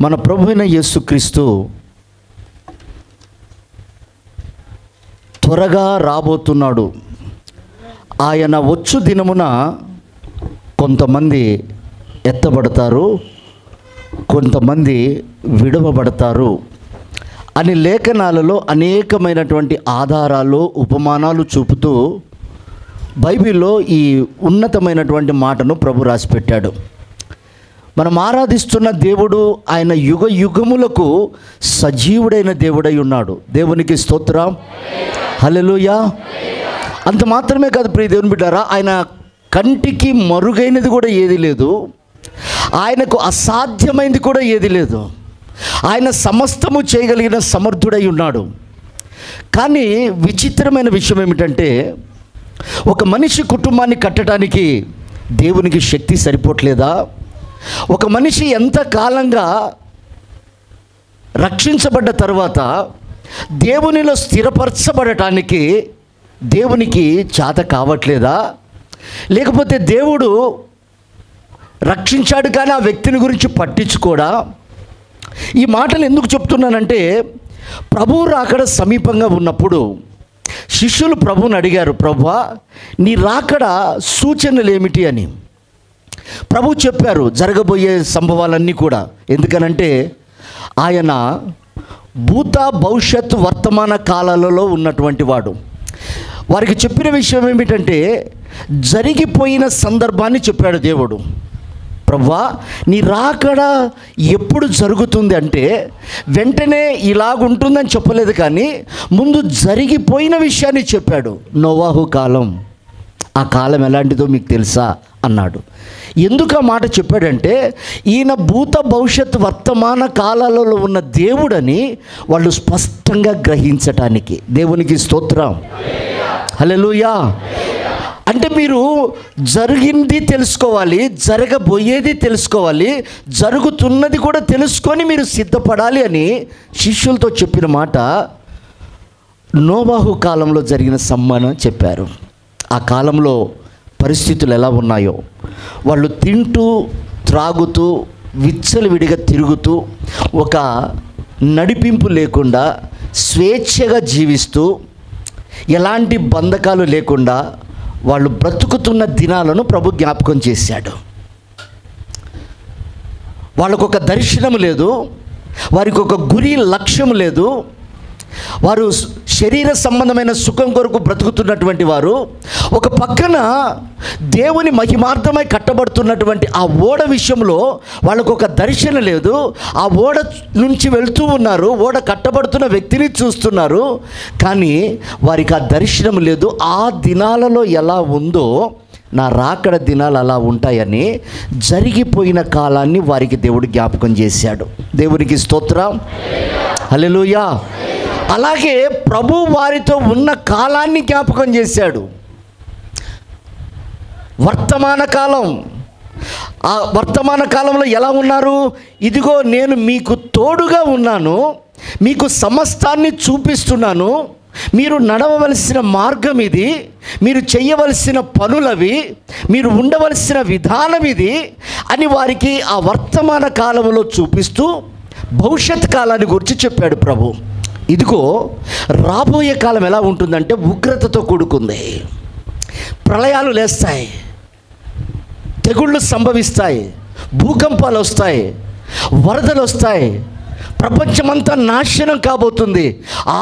మన ప్రభువైన యేసుక్రీస్తు త్వరగా రాబోతున్నాడు. ఆయన వచ్చు దినమున కొంతమంది ఎత్తబడతారు, కొంతమంది విడవబడతారు అని లేఖనాలలో అనేకమైనటువంటి ఆధారాలు, ఉపమానాలు చూపుతూ బైబిల్లో ఈ ఉన్నతమైనటువంటి మాటను ప్రభు రాసిపెట్టాడు. మనం ఆరాధిస్తున్న దేవుడు ఆయన యుగ యుగములకు సజీవుడైన దేవుడై ఉన్నాడు. దేవునికి స్తోత్రం, హల్లెలూయా. అంత మాత్రమే కాదు ప్రియ దేవుని బిడ్డారా, ఆయన కంటికి మరుగైనది కూడా ఏది లేదు, ఆయనకు అసాధ్యమైనది కూడా ఏది లేదు. ఆయన సమస్తము చేయగలిగిన సమర్థుడై ఉన్నాడు. కానీ విచిత్రమైన విషయం ఏమిటంటే, ఒక మనిషి కుటుంబాన్ని కట్టడానికి దేవునికి శక్తి సరిపోవట్లేదా? ఒక మనిషి ఎంతకాలంగా రక్షించబడ్డ తర్వాత దేవునిలో స్థిరపరచబడటానికి దేవునికి చేత కావట్లేదా? లేకపోతే దేవుడు రక్షించాడు కానీ ఆ వ్యక్తిని గురించి పట్టించుకోడా? ఈ మాటలు ఎందుకు చెప్తున్నానంటే, ప్రభువు రాకడ సమీపంగా ఉన్నప్పుడు శిష్యులు ప్రభువుని అడిగారు, ప్రభువా నీ రాకడ సూచనలు ఏమిటి అని. ప్రభు చెప్పారు జరగబోయే సంభవాలన్నీ కూడా. ఎందుకనంటే ఆయన భూత భవిష్యత్తు వర్తమాన కాలాలలో ఉన్నటువంటి వాడు. వారికి చెప్పిన విషయం ఏమిటంటే, జరిగిపోయిన సందర్భాన్ని చెప్పాడు దేవుడు. ప్రభువా నీ రాకడ ఎప్పుడు జరుగుతుంది అంటే వెంటనే ఇలాగుంటుందని చెప్పలేదు, కానీ ముందు జరిగిపోయిన విషయాన్ని చెప్పాడు. నోవాహు కాలం, ఆ కాలం ఎలాంటిదో మీకు తెలుసా అన్నాడు. ఎందుకు ఆ మాట చెప్పాడంటే, ఈయన భూత భవిష్యత్ వర్తమాన కాలాలలో ఉన్న దేవుడని వాళ్ళు స్పష్టంగా గ్రహించటానికి. దేవునికి స్తోత్రం, హల్లెలూయా. అంటే మీరు జరిగింది తెలుసుకోవాలి, జరగబోయేది తెలుసుకోవాలి, జరుగుతున్నది కూడా తెలుసుకొని మీరు సిద్ధపడాలి అని శిష్యులతో చెప్పిన మాట నోవాహు కాలంలో జరిగిన సంబంధం చెప్పారు. ఆ కాలంలో పరిస్థితులు ఎలా ఉన్నాయో, వాళ్ళు తింటూ త్రాగుతూ విచ్చలవిడిగా తిరుగుతూ ఒక నడిపింపు లేకుండా స్వేచ్ఛగా జీవిస్తూ ఎలాంటి బంధకాలు లేకుండా వాళ్ళు బ్రతుకుతున్న దినాలను ప్రభు జ్ఞాపకం చేశాడు. వాళ్ళకు ఒక దర్శనం లేదు, వారికి ఒక గురి లక్ష్యం లేదు. వారు శరీర సంబంధమైన సుఖం కొరకు బ్రతుకుతున్నటువంటి వారు, ఒక పక్కన దేవుని మహిమార్థమై కట్టబడుతున్నటువంటి ఆ ఓడ విషయంలో వాళ్ళకు ఒక దర్శనం లేదు. ఆ ఓడ నుంచి వెళ్తూ ఉన్నారు, ఓడ కట్టబడుతున్న వ్యక్తిని చూస్తున్నారు, కానీ వారికి ఆ దర్శనం లేదు. ఆ దినాలలో ఎలా ఉందో నా రాకడ దినాలు అలా ఉంటాయని జరిగిపోయిన కాలాన్ని వారికి దేవుడు జ్ఞాపకం చేశాడు. దేవునికి స్తోత్రం, హల్లెలూయా. అలాగే ప్రభు వారితో ఉన్న కాలాన్ని జ్ఞాపకం చేశాడు. వర్తమాన కాలం, ఆ వర్తమాన కాలంలో ఎలా ఉన్నారు? ఇదిగో నేను మీకు తోడుగా ఉన్నాను, మీకు సమస్తాన్ని చూపిస్తున్నాను, మీరు నడవవలసిన మార్గం ఇది, మీరు చేయవలసిన పనులవి, మీరు ఉండవలసిన విధానం ఇది అని వారికి ఆ వర్తమాన కాలంలో చూపిస్తూ భవిష్యత్ కాలాన్ని గురించి చెప్పాడు ప్రభు. ఇదిగో రాబోయే కాలం ఎలా ఉంటుందంటే ఉగ్రతతో కూడుకుంది. ప్రళయాలు లేస్తాయి, తెగుళ్ళు సంభవిస్తాయి, భూకంపాలు వస్తాయి, వరదలు వస్తాయి, ప్రపంచమంతా నాశనం కాబోతుంది.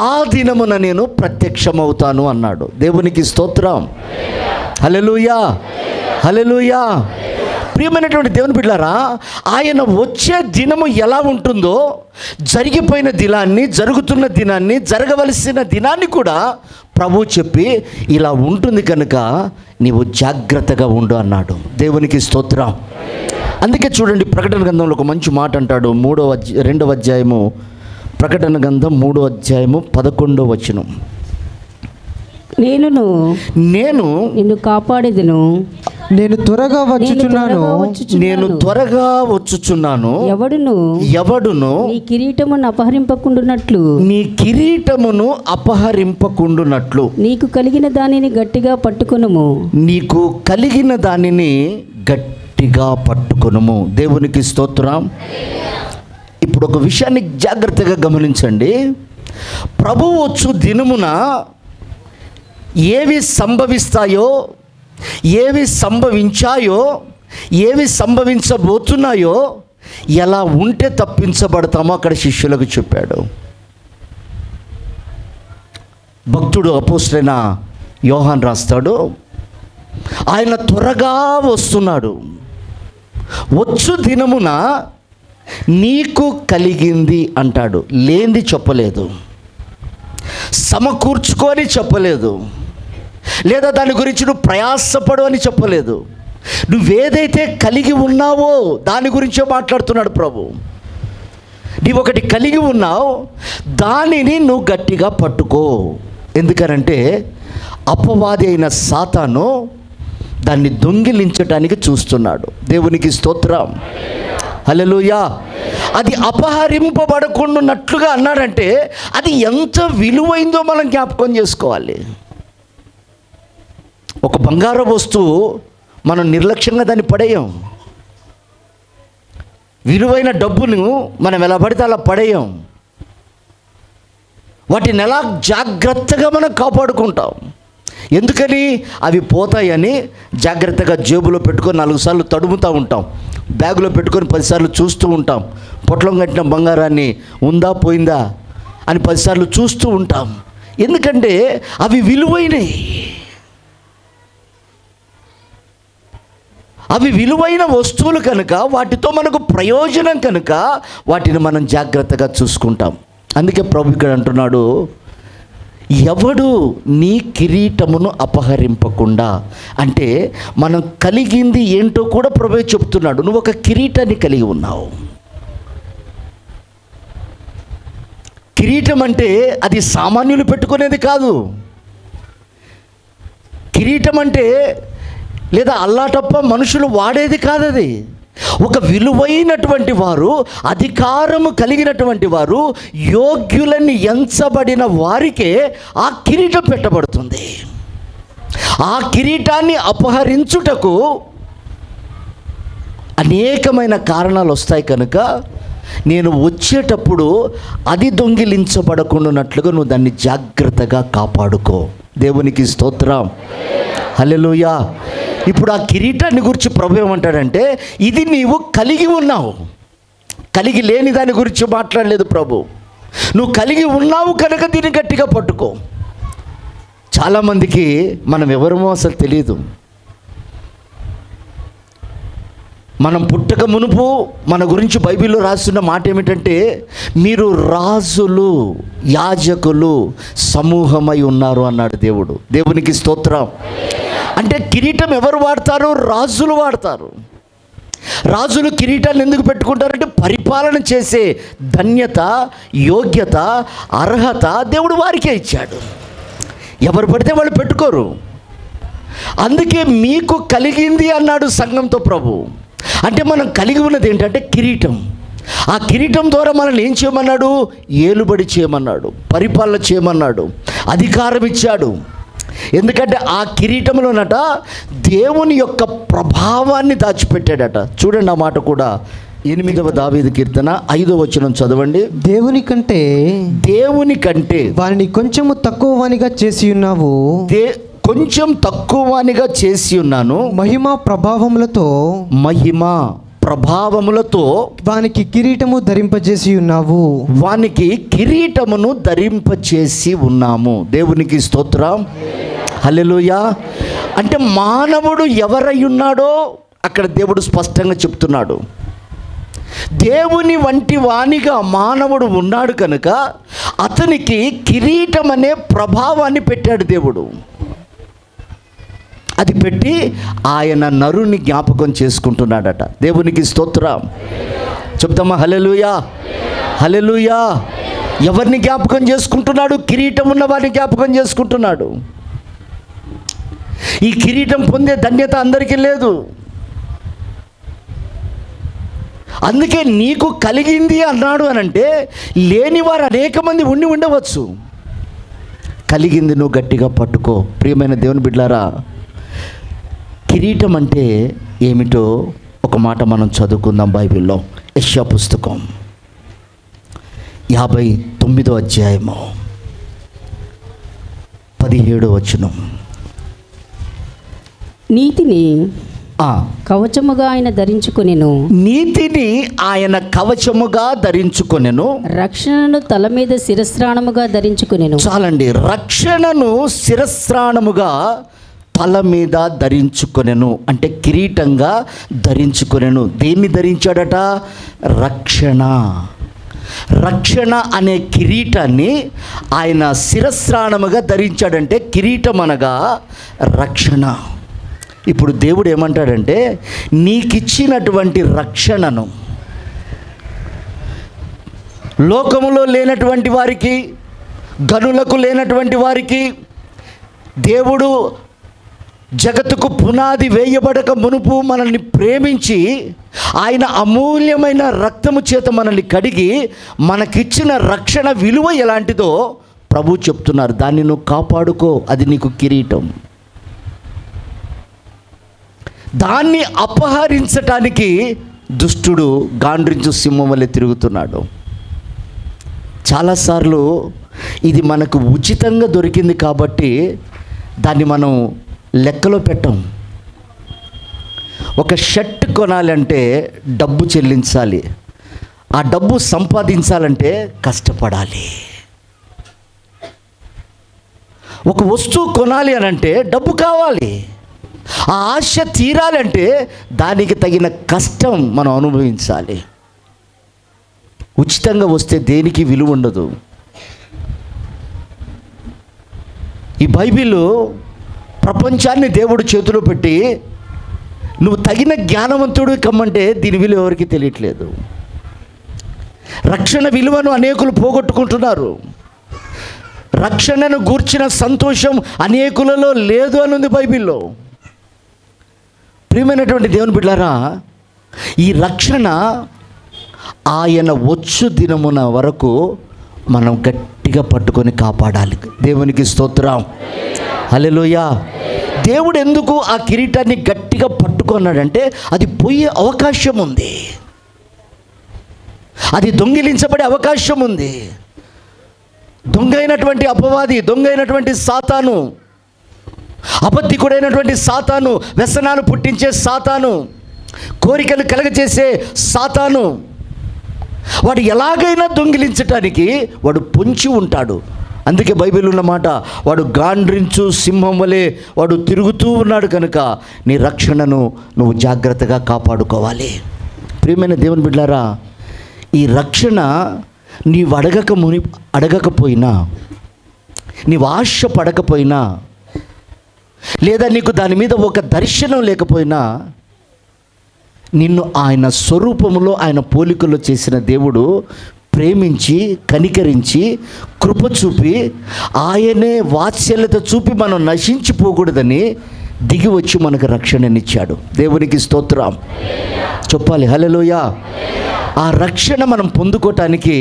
ఆ దినమున నేను ప్రత్యక్షమవుతాను అన్నాడు. దేవునికి స్తోత్రం, హల్లెలూయా, హల్లెలూయా. ప్రియమైనటువంటి దేవుని బిడ్డలారా, ఆయన వచ్చే దినము ఎలా ఉంటుందో, జరిగిపోయిన దినాన్ని, జరుగుతున్న దినాన్ని, జరగవలసిన దినాన్ని కూడా ప్రభు చెప్పి ఇలా ఉంటుంది కనుక నీవు జాగ్రత్తగా ఉండు అన్నాడు. దేవునికి స్తోత్రం. అందుకే చూడండి, ప్రకటన గ్రంథంలో ఒక మంచి మాట అంటాడు. 2వ అధ్యాయము, ప్రకటన గ్రంథం 3వ అధ్యాయము 11వ వచనం. నేను నిన్ను కాపాడేదను, నేను త్వరగా వచ్చుచున్నాను. ఎవడును నీ కిరీటమును అపహరింపకుండునట్లు నీకు కలిగిన దానిని గట్టిగా పట్టుకొనుము. దేవునికి స్తోత్రం. ఇప్పుడు ఒక విషయాన్ని జాగ్రత్తగా గమనించండి. ప్రభువు వచ్చు దినమున ఏవి సంభవిస్తాయో, ఏవి సంభవించాయో, ఏవి సంభవించబోతున్నాయో, ఎలా ఉంటే తప్పించబడతామో అక్కడ శిష్యులకు చెప్పాడు. భక్తుడు అపోస్తలుడైన యోహాన్ రాస్తాడు, ఆయన త్వరగా వస్తున్నాడు, వచ్చు దినమున నీకు కలిగింది అంటాడు. లేనిది చెప్పలేదు, సమకూర్చుకొని చెప్పలేదు, లేదా దాని గురించి నువ్వు ప్రయాసపడు అని చెప్పలేదు. నువ్వేదైతే కలిగి ఉన్నావో దాని గురించే మాట్లాడుతున్నాడు ప్రభు. నీవు ఒకటి కలిగి ఉన్నావు, దానిని నువ్వు గట్టిగా పట్టుకో. ఎందుకనంటే అపవాది అయిన సాతాను దాన్ని దొంగిలించటానికి చూస్తున్నాడు. దేవునికి స్తోత్రం, హల్లెలూయా. అది అపహరింపబడకుండాన్నట్లుగా అన్నాడంటే అది ఎంత విలువైందో మనం జ్ఞాపకం చేసుకోవాలి. ఒక బంగారు వస్తువు మనం నిర్లక్ష్యంగా దాన్ని పడేయం. విలువైన డబ్బును మనం ఎలా పడితే అలా పడేయం. వాటిని ఎలా జాగ్రత్తగా మనం కాపాడుకుంటాం. ఎందుకని? అవి పోతాయని జాగ్రత్తగా జేబులో పెట్టుకొని 4 సార్లు తడుముతూ ఉంటాం, బ్యాగులో పెట్టుకొని 10 సార్లు చూస్తూ ఉంటాం. పొట్లం కట్టిన బంగారాన్ని ఉందా పోయిందా అని 10 సార్లు చూస్తూ ఉంటాం. ఎందుకంటే అవి విలువైనవి. అవి విలువైన వస్తువులు కనుక, వాటితో మనకు ప్రయోజనం కనుక వాటిని మనం జాగ్రత్తగా చూసుకుంటాం. అందుకే ప్రభు ఇక్కడ అంటున్నాడు, ఎవడు నీ కిరీటమును అపహరింపకుండా. అంటే మనం కలిగింది ఏంటో కూడా ప్రభువే చెప్తున్నాడు. నువ్వు ఒక కిరీటాన్ని కలిగి ఉన్నావు. కిరీటం అంటే అది సామాన్యులు పెట్టుకునేది కాదు. కిరీటం అంటే లేదా అల్లాటప్ప మనుషులు వాడేది కాదు. అది ఒక విలువైనటువంటి వారు, అధికారము కలిగినటువంటి వారు, యోగ్యులని ఎంచబడిన వారికే ఆ కిరీటం పెట్టబడుతుంది. ఆ కిరీటాన్ని అపహరించుటకు అనేకమైన కారణాలు వస్తాయి కనుక నేను వచ్చేటప్పుడు అది దొంగిలించబడకుండానట్లుగా నువ్వు దాన్ని జాగ్రత్తగా కాపాడుకో. దేవునికి స్తోత్రం, హల్లెలూయా. ఇప్పుడు ఆ కిరీటాన్ని గురించి ప్రభు ఏమంటాడంటే, ఇది నీవు కలిగి ఉన్నావు. కలిగి లేని దాని గురించి మాట్లాడలేదు ప్రభు. నువ్వు కలిగి ఉన్నావు కనుక దీన్ని గట్టిగా పట్టుకో. చాలామందికి మనం ఎవరమో అసలు తెలియదు. మనం పుట్టక మునుపు మన గురించి బైబిల్లో రాస్తున్న మాట ఏమిటంటే, మీరు రాజులు, యాజకులు, సమూహమై ఉన్నారు అన్నాడు దేవుడు. దేవునికి స్తోత్రం. అంటే కిరీటం ఎవరు వాడతారు? రాజులు వాడతారు. రాజులు కిరీటాన్ని ఎందుకు పెట్టుకుంటారంటే పరిపాలన చేసే ధన్యత, యోగ్యత, అర్హత దేవుడు వారికే ఇచ్చాడు. ఎవరు పడితే వాళ్ళు పెట్టుకోరు. అందుకే మీకు కలిగింది అన్నాడు సంఘంతో ప్రభు. అంటే మనం కలిగి ఉన్నది ఏంటంటే కిరీటం. ఆ కిరీటం ద్వారా మనల్ని ఏం చేయమన్నాడు? ఏలుబడి చేయమన్నాడు, పరిపాలన చేయమన్నాడు, అధికారం ఇచ్చాడు. ఎందుకంటే ఆ కిరీటంలోనట దేవుని యొక్క ప్రభావాన్ని దాచిపెట్టాడట. చూడండి ఆ మాట కూడా 8వ దావీదు కీర్తన 5వ వచనం చదవండి. దేవుని కంటే వారిని కొంచెము తక్కువ వానిగా చేసి ఉన్నావు. కొంచెం తక్కువ వానిగా చేసి ఉన్నాను. మహిమ ప్రభావములతో వానికి కిరీటము ధరింపజేసి ఉన్నావు. వానికి కిరీటమును ధరింపజేసి ఉన్నాము. దేవునికి స్తోత్రం, హల్లెలూయా. అంటే మానవుడు ఎవరై ఉన్నాడో అక్కడ దేవుడు స్పష్టంగా చెప్తున్నాడు. దేవుని వంటి వానిగా మానవుడు ఉన్నాడు కనుక అతనికి కిరీటం అనే ప్రభావాన్ని పెట్టాడు దేవుడు. అది పెట్టి ఆయన నరుని జ్ఞాపకం చేసుకుంటున్నాడట. దేవునికి స్తోత్రం చెప్తామా? హల్లెలూయా, హల్లెలూయా. ఎవరిని జ్ఞాపకం చేసుకుంటున్నాడు? కిరీటం ఉన్న వారిని జ్ఞాపకం చేసుకుంటున్నాడు. ఈ కిరీటం పొందే ధన్యత అందరికీ లేదు. అందుకే నీకు కలిగింది అన్నాడు అనంటే లేని వారు అనేక మంది ఉండి ఉండవచ్చు. కలిగింది నువ్వు గట్టిగా పట్టుకో. ప్రియమైన దేవుని బిడ్డలారా, కిరీటం అంటే ఏమిటో ఒక మాట మనం చదువుకుందాం. బైబిల్లో యెషయా పుస్తకం 59వ అధ్యాయము 17వ వచనం. నీతిని కవచముగా ఆయన ధరించుకొనెను. నీతిని ఆయన కవచముగా ధరించుకొనెను. రక్షణను తల మీద శిరస్త్రాణముగా ధరించుకొనెను. చాలండి. రక్షణను శిరస్త్రాణముగా తల మీద ధరించుకొనెను అంటే కిరీటంగా ధరించుకొనెను. దేన్ని ధరించాడట? రక్షణ. రక్షణ అనే కిరీటాన్ని ఆయన శిరస్త్రాణముగా ధరించాడంటే కిరీటం అనగా రక్షణ. ఇప్పుడు దేవుడు ఏమంటాడంటే, నీకిచ్చినటువంటి రక్షణను లోకములో లేనటువంటి వారికి, గనులకు లేనటువంటి వారికి, దేవుడు జగత్తుకు పునాది వేయబడక మునుపు మనల్ని ప్రేమించి ఆయన అమూల్యమైన రక్తము చేత మనల్ని కడిగి మనకిచ్చిన రక్షణ విలువ ఎలాంటిదో ప్రభు చెప్తున్నారు. దాన్ని నువ్వు కాపాడుకో, అది నీకు కిరీటం. దాన్ని అపహరించటానికి దుష్టుడు గాండ్రించు సింహం వలె తిరుగుతున్నాడు. చాలాసార్లు ఇది మనకు ఉచితంగా దొరికింది కాబట్టి దాన్ని మనం లెక్కలో పెట్టం. ఒక షర్ట్ కొనాలంటే డబ్బు చెల్లించాలి, ఆ డబ్బు సంపాదించాలంటే కష్టపడాలి. ఒక వస్తువు కొనాలి అనంటే డబ్బు కావాలి. ఆ ఆశ తీరాలంటే దానికి తగిన కష్టం మనం అనుభవించాలి. ఉచితంగా వస్తే దేనికి విలువ ఉండదు. ఈ బైబిల్ ప్రపంచాన్ని దేవుడు చేతిలో పెట్టి నువ్వు తగిన జ్ఞానవంతుడు కమ్మంటే దీని విలువ ఎవరికి తెలియట్లేదు. రక్షణ విలువను అనేకులు పోగొట్టుకుంటున్నారు. రక్షణను గూర్చిన సంతోషం అనేకులలో లేదు అని ఉంది బైబిల్లో. ప్రియమైనటువంటి దేవుని బిడ్డలారా, ఈ రక్షణ ఆయన వచ్చు దినమున వరకు మనం గట్టిగా పట్టుకొని కాపాడాలి. దేవునికి స్తోత్రం, హల్లెలూయా. దేవుడు ఎందుకు ఆ కిరీటాన్ని గట్టిగా పట్టుకున్నాడంటే అది పోయే అవకాశం ఉంది, అది దొంగిలించబడే అవకాశం ఉంది. దొంగ అయినటువంటి అపవాది, దొంగ అయినటువంటి సాతాను, అబద్ధికుడైనటువంటి సాతాను, వ్యసనాలు పుట్టించే సాతాను, కోరికలు కలగచేసే సాతాను, వాడు ఎలాగైనా దొంగిలించటానికి వాడు పొంచి ఉంటాడు. అందుకే బైబిల్ ఉన్నమాట, వాడు గాండ్రించు సింహం వలె వాడు తిరుగుతూ ఉన్నాడు కనుక నీ రక్షణను నువ్వు జాగ్రత్తగా కాపాడుకోవాలి. ప్రియమైన దేవుని బిడ్డలారా, ఈ రక్షణ నీవు అడగకపోయినా, నీవు ఆశ పడకపోయినా, లేదా నీకు దాని మీద ఒక దర్శనం లేకపోయినా, నిన్ను ఆయన స్వరూపములో ఆయన పోలికలో చేసిన దేవుడు ప్రేమించి కనికరించి కృప చూపి ఆయనే వాత్సల్యత చూపి మనం నశించిపోకూడదని దిగి వచ్చి మనకు రక్షణనిచ్చాడు. దేవునికి స్తోత్రం చెప్పాలి, హల్లెలూయా. ఆ రక్షణ మనం పొందుకోవటానికి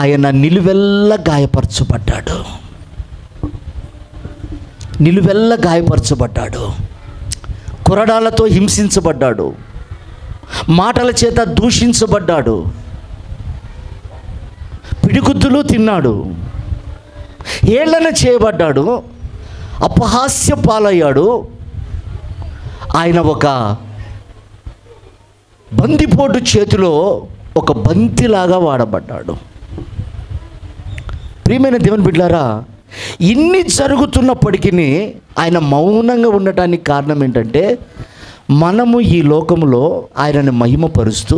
ఆయన నిలువెల్లా గాయపరచబడ్డాడు, నిలువెల్లా గాయపరచబడ్డాడు, కొరడాలతో హింసించబడ్డాడు, మాటల చేత దూషించబడ్డాడు, పిడిగుద్దులు తిన్నాడు, ఏళ్ళన చేయబడ్డాడు, అపహాస్య పాలయ్యాడు. ఆయన ఒక బందిపోటు చేతిలో ఒక బంతిలాగా వాడబడ్డాడు. ప్రియమైన దేవుని బిడ్డలారా, ఇన్ని జరుగుతున్నప్పటికీ ఆయన మౌనంగా ఉండటానికి కారణం ఏంటంటే, మనము ఈ లోకంలో ఆయనను మహిమపరుస్తూ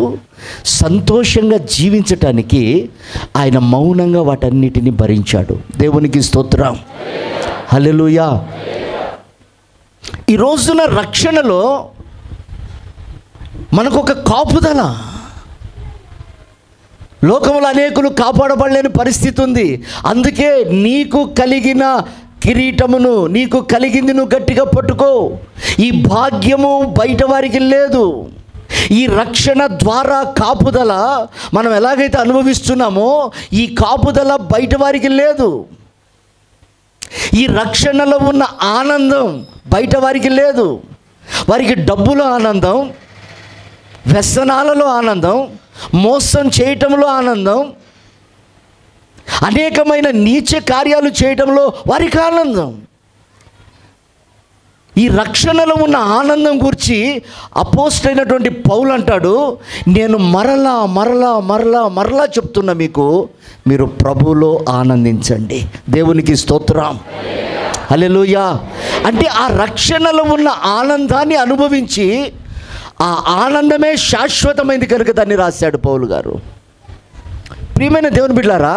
సంతోషంగా జీవించటానికి ఆయన మౌనంగా వాటన్నిటిని భరించాడు. దేవునికి స్తోత్రం, హల్లెలూయా. ఈ రోజున రక్షణలో మనకు ఒక కాపుదల. లోకంలో అనేకులు కాపాడబడలేని పరిస్థితి ఉంది. అందుకే నీకు కలిగిన కిరీటమును, నీకు కలిగింది నువ్వు గట్టిగా పట్టుకో. ఈ భాగ్యము బయట వారికి లేదు. ఈ రక్షణ ద్వారా కాపుదల మనం ఎలాగైతే అనుభవిస్తున్నామో ఈ కాపుదల బయట వారికి లేదు. ఈ రక్షణలో ఉన్న ఆనందం బయట వారికి లేదు. వారికి డబ్బులో ఆనందం, వ్యసనాలలో ఆనందం, మోసం చేయటంలో ఆనందం, అనేకమైన నీచ కార్యాలు చేయడంలో వారికి ఆనందం. ఈ రక్షణలో ఉన్న ఆనందం గురించి అపోస్తలుడైనటువంటి పౌలు అంటాడు, నేను మరలా మరలా మరలా మరలా చెప్తున్నా మీకు, మీరు ప్రభువులో ఆనందించండి. దేవునికి స్తోత్రం, హల్లెలూయా. అంటే ఆ రక్షణలో ఉన్న ఆనందాన్ని అనుభవించి ఆ ఆనందమే శాశ్వతమైంది కనుక దాన్ని రాశాడు పౌలు గారు. ప్రియమైన దేవుని బిడ్డలారా,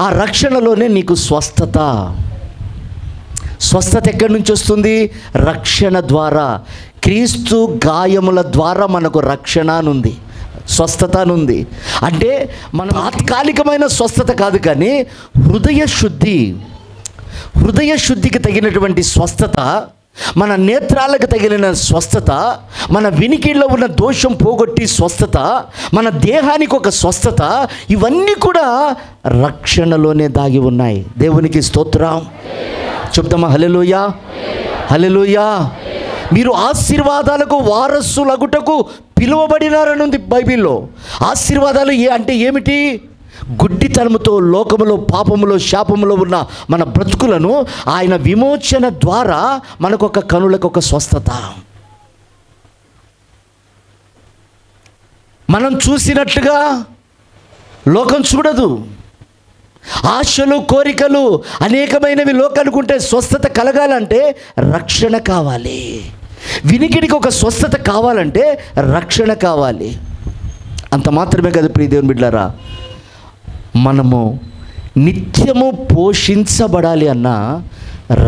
ఆ రక్షణలోనే నీకు స్వస్థత. స్వస్థత ఎక్కడి నుంచి వస్తుంది? రక్షణ ద్వారా. క్రీస్తు గాయముల ద్వారా మనకు రక్షణ అనుంది, స్వస్థత అనుంది. అంటే మన తాత్కాలికమైన స్వస్థత కాదు, కానీ హృదయ శుద్ధికి తగినటువంటి స్వస్థత, మన నేత్రాలకు తగిలిన స్వస్థత, మన వినికిడిలో ఉన్న దోషం పోగొట్టి స్వస్థత, మన దేహానికి ఒక స్వస్థత, ఇవన్నీ కూడా రక్షణలోనే దాగి ఉన్నాయి. దేవునికి స్తోత్రం చెప్తామా? హల్లెలూయా, హల్లెలూయా. మీరు ఆశీర్వాదాలకు వారసులగుటకు పిలువబడినారని ఉంది బైబిల్లో. ఆశీర్వాదాలు అంటే ఏమిటి? గుడ్డితనముతో లోకములో పాపములో శాపములో ఉన్న మన బ్రతుకులను ఆయన విమోచన ద్వారా మనకొక కనులకు ఒక స్వస్థత. మనం చూసినట్లుగా లోకం చూడదు. ఆశలు కోరికలు అనేకమైనవి లోకానికి ఉంటే స్వస్థత కలగాలంటే రక్షణ కావాలి. వినికిడికి ఒక స్వస్థత కావాలంటే రక్షణ కావాలి. అంత మాత్రమే కాదు ప్రియ దేవుని బిడ్డలారా, మనము నిత్యము పోషించబడాలి అన్న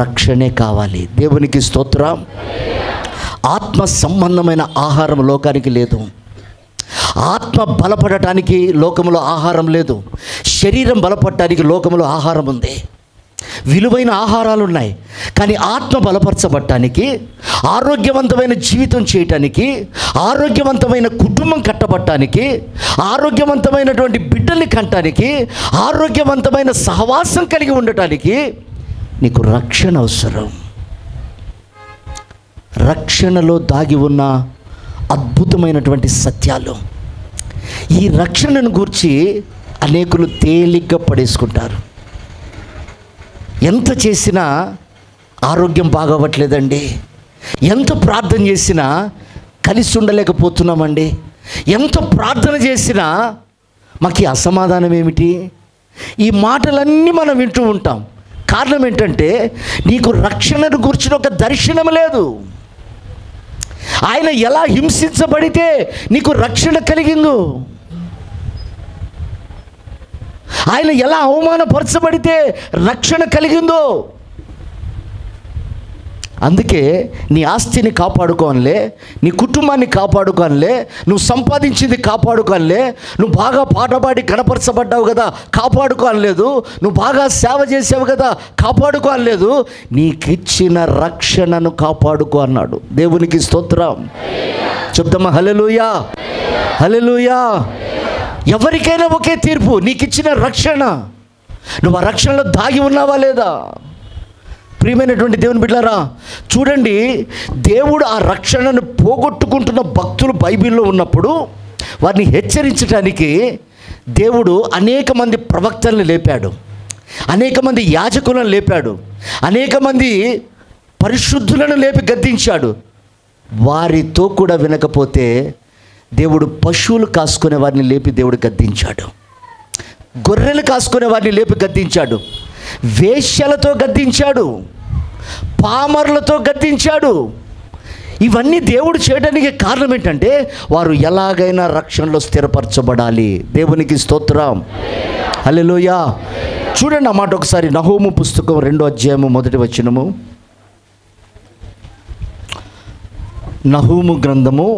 రక్షణే కావాలి. దేవునికి స్తోత్రం. ఆత్మ సంబంధమైన ఆహారం లోకానికి లేదు. ఆత్మ బలపడటానికి లోకములో ఆహారం లేదు. శరీరం బలపడటానికి లోకములో ఆహారం ఉంది. విలువైన ఆహారాలు ఉన్నాయి. కానీ ఆత్మ బలపరచబడటానికి, ఆరోగ్యవంతమైన జీవితం చేయటానికి, ఆరోగ్యవంతమైన కుటుంబం కట్టబడటానికి, ఆరోగ్యవంతమైనటువంటి బిడ్డల్ని కంటానికి, ఆరోగ్యవంతమైన సహవాసం కలిగి ఉండటానికి నీకు రక్షణ అవసరం. రక్షణలో దాగి ఉన్న అద్భుతమైనటువంటి సత్యాలు. ఈ రక్షణను గూర్చి అనేకులు తేలిగ్గా పడేసుకుంటారు. ఎంత చేసినా ఆరోగ్యం బాగోవట్లేదండి, ఎంత ప్రార్థన చేసినా కలిసి ఉండలేకపోతున్నామండి, ఎంత ప్రార్థన చేసినా మాకు అసమాధానం ఏమిటి? ఈ మాటలన్నీ మనం వింటూ ఉంటాం. కారణం ఏంటంటే నీకు రక్షణను గురించిన ఒక దర్శనం లేదు. ఆయన ఎలా హింసించబడితే నీకు రక్షణ కలిగిందో, ఆయన ఎలా అవమానపరచబడితే రక్షణ కలిగిందో. అందుకే నీ ఆస్తిని కాపాడుకోనిలే, నీ కుటుంబాన్ని కాపాడుకోనిలే, నువ్వు సంపాదించింది కాపాడుకోనిలే, నువ్వు బాగా పాటపాడి గణపరచబడ్డావు కదా కాపాడుకోనలేదు, నువ్వు బాగా సేవ చేసావు కదా కాపాడుకోనలేదు, నీకిచ్చిన రక్షణను కాపాడుకో అన్నాడు. దేవునికి స్తోత్రం చెప్తామా? హల్లెలూయా, హల్లెలూయా. ఎవరికైనా ఒకే తీర్పు, నీకిచ్చిన రక్షణ. నువ్వు ఆ రక్షణలో దాగి ఉన్నావా లేదా? ప్రియమైనటువంటి దేవుని బిడ్డలారా, చూడండి, దేవుడు ఆ రక్షణను పోగొట్టుకుంటున్న భక్తులు బైబిల్లో ఉన్నప్పుడు వారిని హెచ్చరించడానికి దేవుడు అనేక మంది ప్రవక్తలను లేపాడు, అనేక మంది యాజకులను లేపాడు, అనేక మంది పరిశుద్ధులను లేపి గద్దించాడు. వారితో కూడా వినకపోతే దేవుడు పశువులు కాసుకునే వారిని లేపి దేవుడు గద్దించాడు, గొర్రెలు కాసుకునే వారిని లేపి గద్దించాడు, వేశ్యలతో గద్దించాడు, పామరులతో గద్దించాడు. ఇవన్నీ దేవుడు చేయడానికి కారణం ఏంటంటే వారు ఎలాగైనా రక్షణలో స్థిరపరచబడాలి. దేవునికి స్తోత్రం, హల్లెలూయా. చూడండి ఆ మాట ఒకసారి, నహూము పుస్తకం 2వ అధ్యాయము 1వ వచనము. నహూము గ్రంథము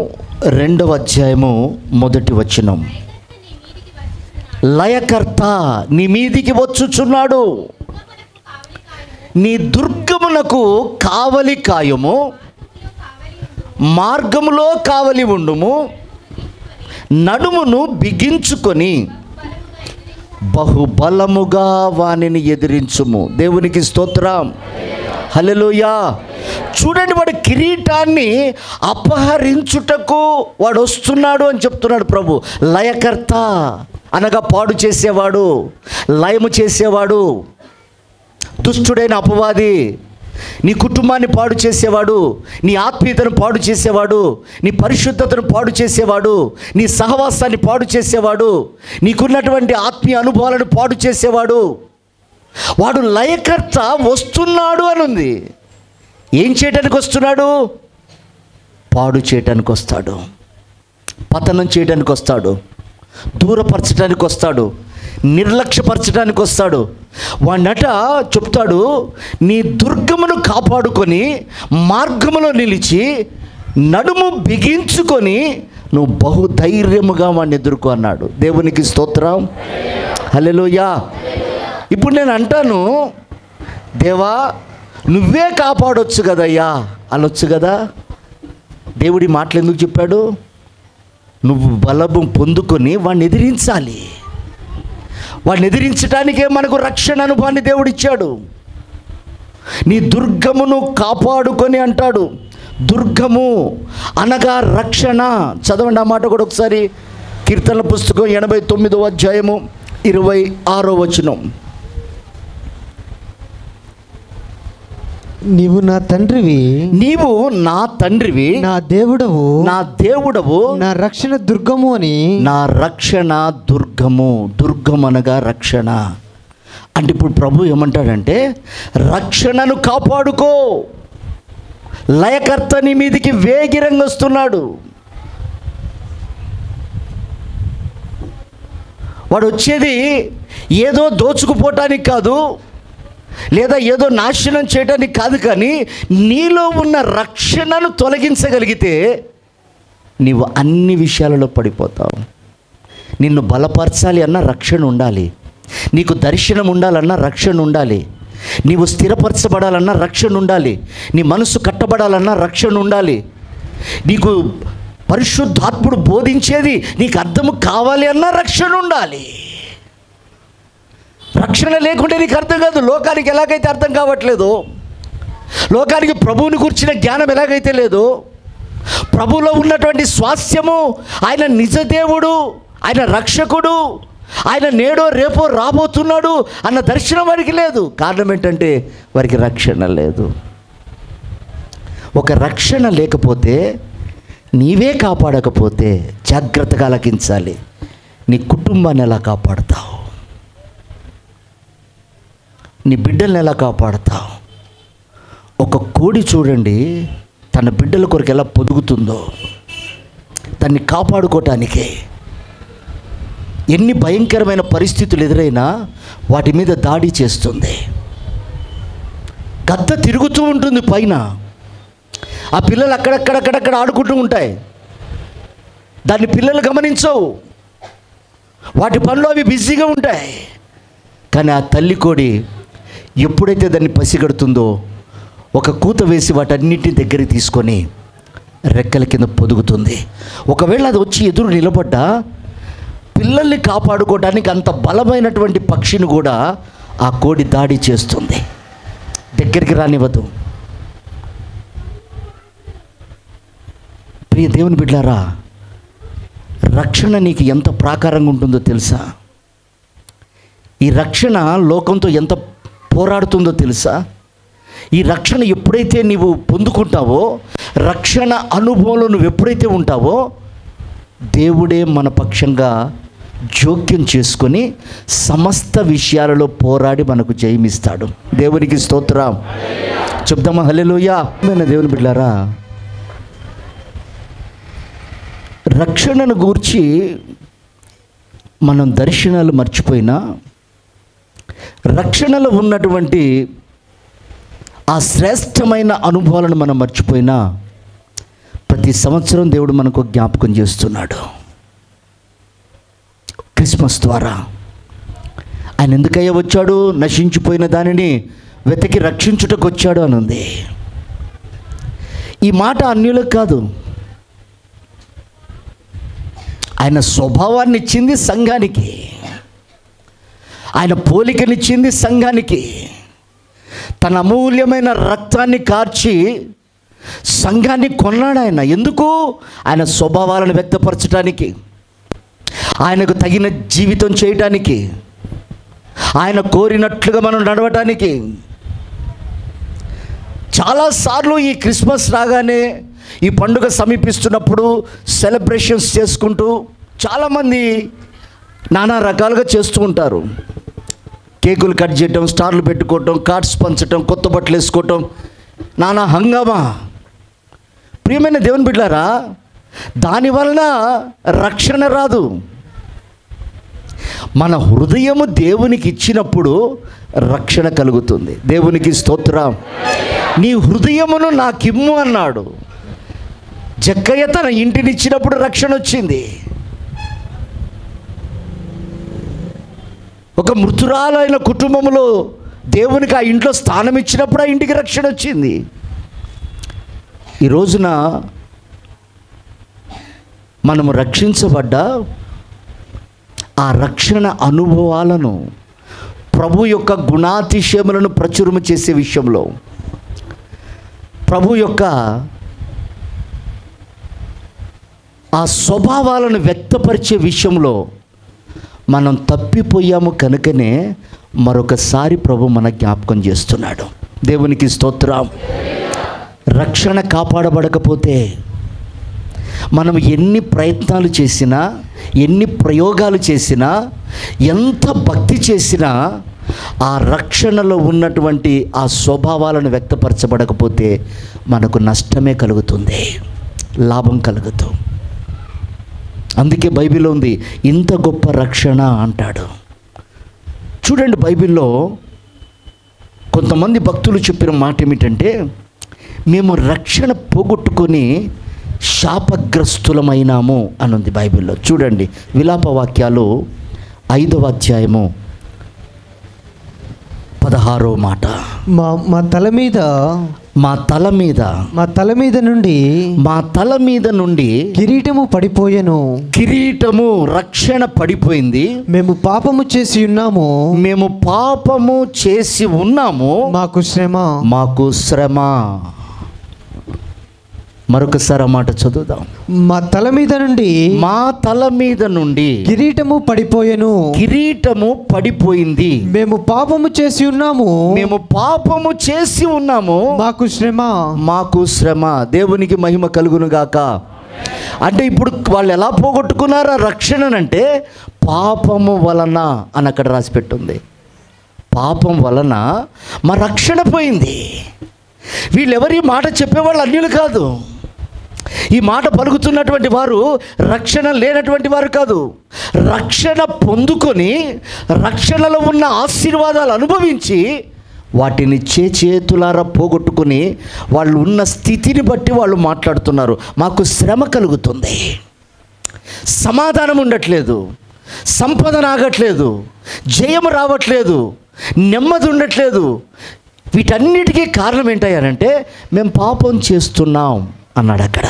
2వ అధ్యాయము 1వ వచనం. లయకర్త నీ మీదికి వచ్చుచున్నాడు, నీ దుర్గమునకు కావలి కాయము, మార్గములో కావలి ఉండుము, నడుమును బిగించుకొని బహుబలముగా వానిని ఎదిరించుము. దేవునికి స్తోత్రం, హల్లెలూయా. చూడండి, వాడు కిరీటాన్ని అపహరించుటకు వాడు వస్తున్నాడు అని చెప్తున్నాడు ప్రభు. లయకర్త, అనగా పాడు చేసేవాడు, లయము చేసేవాడు, దుష్టుడైన అపవాది, నీ కుటుంబాన్ని పాడు చేసేవాడు, నీ ఆత్మీయతను పాడు చేసేవాడు, నీ పరిశుద్ధతను పాడు చేసేవాడు, నీ సహవాసాన్ని పాడు చేసేవాడు, నీకున్నటువంటి ఆత్మీయ అనుభవాలను పాడు చేసేవాడు, వాడు లయకర్త వస్తున్నాడు అని ఉంది. ఏం చేయడానికి వస్తున్నాడు? పాడు చేయడానికి వస్తాడు, పతనం చేయడానికి వస్తాడు, దూరపరచడానికి వస్తాడు, నిర్లక్ష్యపరచడానికి వస్తాడు. వాడినట చెప్తాడు, నీ దుర్గమును కాపాడుకొని మార్గములో నిలిచి నడుము బిగించుకొని నువ్వు బహుధైర్యముగా వాడిని ఎదుర్కో అన్నాడు. దేవునికి స్తోత్రం, హల్లెలూయా. ఇప్పుడు నేను అంటాను, దేవా నువ్వే కాపాడొచ్చు కదయ్యా అనొచ్చు కదా. దేవుడి మాటలు ఎందుకు చెప్పాడు? నువ్వు బలము పొందుకొని వాడిని ఎదిరించాలి. వాడిని ఎదిరించడానికే మనకు రక్షణ అనుభవాన్ని దేవుడిచ్చాడు. నీ దుర్గమును కాపాడుకొని అంటాడు. దుర్గము అనగా రక్షణ. చదవండి ఆ మాట కూడా ఒకసారి. కీర్తనల పుస్తకం 89వ అధ్యాయము 26వ వచనం. నీవు నా తండ్రివి, నీవు నా తండ్రివి, నా దేవుడవు, నా దేవుడవు, నా రక్షణ దుర్గము అని. నా రక్షణ దుర్గము. దుర్గం అనగా రక్షణ. అంటే ఇప్పుడు ప్రభు ఏమంటాడంటే, రక్షణను కాపాడుకో. లయకర్త నీ మీదికి వేగిరంగా వస్తున్నాడు. వాడు వచ్చేది ఏదో దోచుకుపోవటానికి కాదు, లేదా ఏదో నాశనం చేయడానికి కాదు, కానీ నీలో ఉన్న రక్షణను తొలగించగలిగితే నీవు అన్ని విషయాలలో పడిపోతావు. నిన్ను బలపరచాలి అన్న రక్షణ ఉండాలి, నీకు దర్శనం ఉండాలన్న రక్షణ ఉండాలి, నీవు స్థిరపరచబడాలన్న రక్షణ ఉండాలి, నీ మనసు కట్టబడాలన్న రక్షణ ఉండాలి, నీకు పరిశుద్ధాత్ముడు బోధించేది నీకు అర్థము కావాలి అన్న రక్షణ ఉండాలి. రక్షణ లేకుంటే నీకు అర్థం కాదు. లోకానికి ఎలాగైతే అర్థం కావట్లేదు, లోకానికి ప్రభువుని గురించిన జ్ఞానం ఎలాగైతే లేదు, ప్రభువులో ఉన్నటువంటి స్వాస్థ్యము, ఆయన నిజదేవుడు, ఆయన రక్షకుడు, ఆయన నేడో రేపో రాబోతున్నాడు అన్న దర్శనం వారికి లేదు. కారణం ఏంటంటే వారికి రక్షణ లేదు. ఒక రక్షణ లేకపోతే, నీవే కాపాడకపోతే జాగ్రత్తగా ఆలకించాలి. నీ కుటుంబాన్ని ఎలా కాపాడుతావు? నీ బిడ్డల్ని ఎలా కాపాడుతావు? ఒక కోడి చూడండి, తన బిడ్డల కొరకు ఎలా పొదుగుతుందో, దాన్ని కాపాడుకోవటానికి ఎన్ని భయంకరమైన పరిస్థితులు ఎదురైనా వాటి మీద దాడి చేస్తుంది. గద్ద తిరుగుతూ ఉంటుంది పైన, ఆ పిల్లలు అక్కడక్కడక్కడక్కడ ఆడుకుంటూ ఉంటాయి, దాన్ని పిల్లలు గమనించవు, వాటి పనులు అవి బిజీగా ఉంటాయి. కానీ ఆ తల్లి కోడి ఎప్పుడైతే దాన్ని పసిగడుతుందో ఒక కూత వేసి వాటన్నిటిని దగ్గరికి తీసుకొని రెక్కల కింద పొదుగుతుంది. ఒకవేళ అది వచ్చి ఎదురు నిలబడ్డా పిల్లల్ని కాపాడుకోవడానికి అంత బలమైనటువంటి పక్షిని కూడా ఆ కోడి దాడి చేస్తుంది, దగ్గరికి రానివ్వదు. ప్రియ దేవుని బిడ్డారా, రక్షణ నీకు ఎంత ప్రాకారంగా ఉంటుందో తెలుసా? ఈ రక్షణ లోకంతో ఎంత పోరాడుతుందో తెలుసా? ఈ రక్షణ ఎప్పుడైతే నీవు పొందుకుంటావో, రక్షణ అనుభవంలో నువ్వు ఎప్పుడైతే ఉంటావో, దేవుడే మన పక్షంగా జోక్యం చేసుకొని సమస్త విషయాలలో పోరాడి మనకు జయమిస్తాడు. దేవునికి స్తోత్రం చెప్దామా? హల్లెలూయా. దేవుని బిడ్డలారా, రక్షణను గూర్చి మనం దర్శనాలు మర్చిపోయినా, రక్షణలో ఉన్నటువంటి ఆ శ్రేష్టమైన అనుభవాలను మనం మర్చిపోయినా, ప్రతి సంవత్సరం దేవుడు మనకు జ్ఞాపకం చేస్తున్నాడు. క్రిస్మస్ ద్వారా ఆయన ఎందుకయ్యా వచ్చాడు? నశించిపోయిన దానిని వెతికి రక్షించుటకు వచ్చాడు అని ఉంది. ఈ మాట అన్యులకు కాదు, ఆయన స్వభావాన్ని ఇచ్చింది సంఘానికి, ఆయన పోలికనిచ్చింది సంఘానికి, తన అమూల్యమైన రక్తాన్ని కార్చి సంఘాన్ని కొన్నాడు ఆయన. ఎందుకు? ఆయన స్వభావాలను వ్యక్తపరచడానికి, ఆయనకు తగిన జీవితం చేయటానికి, ఆయన కోరినట్లుగా మనం నడవటానికి. చాలాసార్లు ఈ క్రిస్మస్ రాగానే, ఈ పండుగ సమీపిస్తున్నప్పుడు సెలబ్రేషన్స్ చేసుకుంటూ చాలామంది నానా రకాలుగా చేస్తూ ఉంటారు. కేకులు కట్ చేయటం, స్టార్లు పెట్టుకోవటం, కార్డ్స్ పంచటం, కొత్త బట్టలు వేసుకోవటం, నానా హంగామా. ప్రియమైన దేవుని బిడ్డలారా, దానివలన రక్షణ రాదు. మన హృదయము దేవునికి ఇచ్చినప్పుడు రక్షణ కలుగుతుంది. దేవునికి స్తోత్రం. నీ హృదయమును నాకిమ్ము అన్నాడు. జక్కయ్య తన ఇంటిని ఇచ్చినప్పుడు రక్షణ వచ్చింది. ఒక మృతురాలైన కుటుంబంలో దేవునికి ఆ ఇంట్లో స్థానం ఇచ్చినప్పుడు ఆ ఇంటికి రక్షణ వచ్చింది. ఈ రోజున మనము రక్షించబడ్డ ఆ రక్షణ అనుభవాలను, ప్రభు యొక్క గుణాతిశయములను ప్రచురము చేసే విషయంలో, ప్రభు యొక్క ఆ స్వభావాలను వ్యక్తపరిచే విషయంలో మనం తప్పిపోయాము. కనుకనే మరొకసారి ప్రభు మన జ్ఞాపకం చేస్తున్నాడు. దేవునికి స్తోత్రం. రక్షణ కాపాడబడకపోతే మనం ఎన్ని ప్రయత్నాలు చేసినా, ఎన్ని ప్రయోగాలు చేసినా, ఎంత భక్తి చేసినా ఆ రక్షణలో ఉన్నటువంటి ఆ స్వభావాలను వ్యక్తపరచబడకపోతే మనకు నష్టమే కలుగుతుంది, లాభం కలుగుతూ. అందుకే బైబిల్లో ఉంది, ఇంత గొప్ప రక్షణ అంటాడు. చూడండి, బైబిల్లో కొంతమంది భక్తులు చెప్పిన మాట ఏమిటంటే, మేము రక్షణ పోగొట్టుకొని శాపగ్రస్తులమైనాము అని ఉంది బైబిల్లో. చూడండి, విలాప వాక్యాలు 5వ అధ్యాయము 16వ మాట. మా తల మీద నుండి కిరీటము పడిపోయెను. కిరీటము, రక్షణ పడిపోయింది. మేము పాపము చేసి ఉన్నాము, మాకు శ్రమ. మరొకసారి ఆ మాట చదువుదాం. మా తల మీద నుండి కిరీటము పడిపోయింది. మేము పాపము చేసి ఉన్నాము, మాకు శ్రమ. దేవునికి మహిమ కలుగును గాక. అంటే ఇప్పుడు వాళ్ళు ఎలా పోగొట్టుకున్నారా రక్షణనంటే, పాపము వలన అని అక్కడ రాసి పెట్టుంది. పాపం వలన మా రక్షణ పోయింది. వీళ్ళెవరి మాట చెప్పేవాళ్ళు అన్యులు కాదు. ఈ మాట పలుకుతున్నటువంటి వారు రక్షణ లేనటువంటి వారు కాదు. రక్షణ పొందుకొని రక్షణలో ఉన్న ఆశీర్వాదాలు అనుభవించి వాటిని చేతులారా పోగొట్టుకుని వాళ్ళు ఉన్న స్థితిని బట్టి వాళ్ళు మాట్లాడుతున్నారు. మాకు శ్రమ కలుగుతుంది, సమాధానం ఉండట్లేదు, సంపద రాగట్లేదు, జయం రావట్లేదు, నెమ్మది ఉండట్లేదు. వీటన్నిటికీ కారణం ఏంటయ్యారంటే, మేము పాపం చేస్తున్నాం అన్నాడు అక్కడ.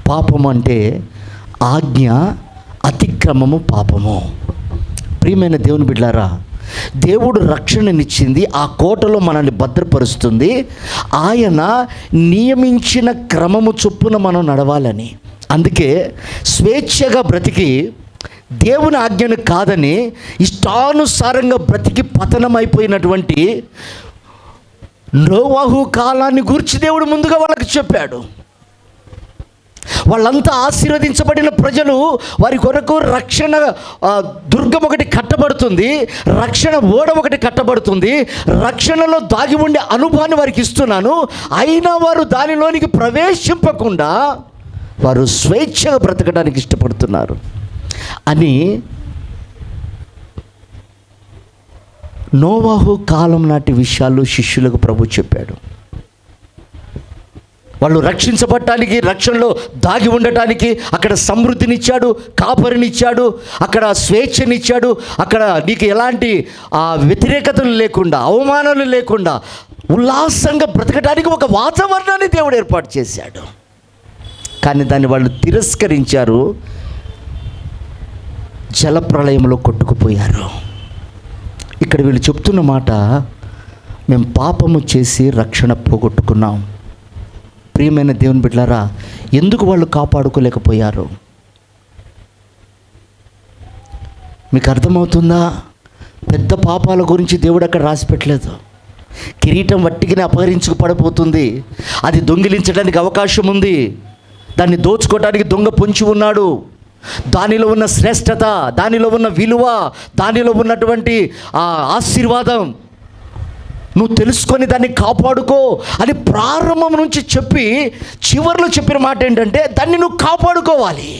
పాపం అంటే ఆజ్ఞ అతిక్రమము, పాపము. ప్రియమైన దేవుని బిడ్డలారా, దేవుడు రక్షణనిచ్చింది, ఆ కోటలో మనల్ని భద్రపరుస్తుంది. ఆయన నియమించిన క్రమము చొప్పున మనం నడవాలని. అందుకే స్వేచ్ఛగా బ్రతికి దేవుని ఆజ్ఞను కాదని ఇష్టానుసారంగా బ్రతికి పతనమైపోయినటువంటి నోవహు కాలాన్ని గురించి దేవుడు ముందుగా వాళ్ళకి చెప్పాడు. వాళ్ళంతా ఆశీర్వదించబడిన ప్రజలు. వారి కొరకు రక్షణ దుర్గం ఒకటి కట్టబడుతుంది, రక్షణ ఓడ ఒకటి కట్టబడుతుంది. రక్షణలో దాగి ఉండే అనుభవాన్ని వారికి ఇస్తున్నాను, అయినా వారు దానిలోనికి ప్రవేశింపకుండా వారు స్వేచ్ఛగా బ్రతకడానికి ఇష్టపడుతున్నారు అని నోవాహు కాలం నాటి విషయాలు శిష్యులకు ప్రభు చెప్పాడు. వాళ్ళు రక్షించబడటానికి, రక్షణలో దాగి ఉండటానికి అక్కడ సమృద్ధినిచ్చాడు, కాపరినిచ్చాడు, అక్కడ స్వేచ్ఛనిచ్చాడు. అక్కడ నీకు ఎలాంటి వ్యతిరేకతలు లేకుండా, అవమానాలు లేకుండా ఉల్లాసంగా బ్రతకడానికి ఒక వాతావరణాన్ని దేవుడు ఏర్పాటు చేశాడు. కానీ దాన్ని వాళ్ళు తిరస్కరించారు, జలప్రళయంలో కొట్టుకుపోయారు. ఇక్కడ వీళ్ళు చెప్తున్న మాట, మేము పాపము చేసి రక్షణ పోగొట్టుకున్నాం. ప్రియమైన దేవుని బిడ్డలారా, ఎందుకు వాళ్ళు కాపాడుకోలేకపోయారు? మీకు అర్థమవుతుందా? పెద్ద పాపాల గురించి దేవుడు అక్కడ రాసి పెట్టలేదు. కిరీటం వట్టికినే అపహరించుకు పడిపోతుంది, అది దొంగిలించడానికి అవకాశం ఉంది, దాన్ని దోచుకోవడానికి దొంగ పొంచి ఉన్నాడు. దానిలో ఉన్న శ్రేష్టత, దానిలో ఉన్న విలువ, దానిలో ఉన్నటువంటి ఆ ఆశీర్వాదం నువ్వు తెలుసుకొని దాన్ని కాపాడుకో అని ప్రారంభం నుంచి చెప్పి చివరిలో చెప్పిన మాట ఏంటంటే దాన్ని నువ్వు కాపాడుకోవాలి.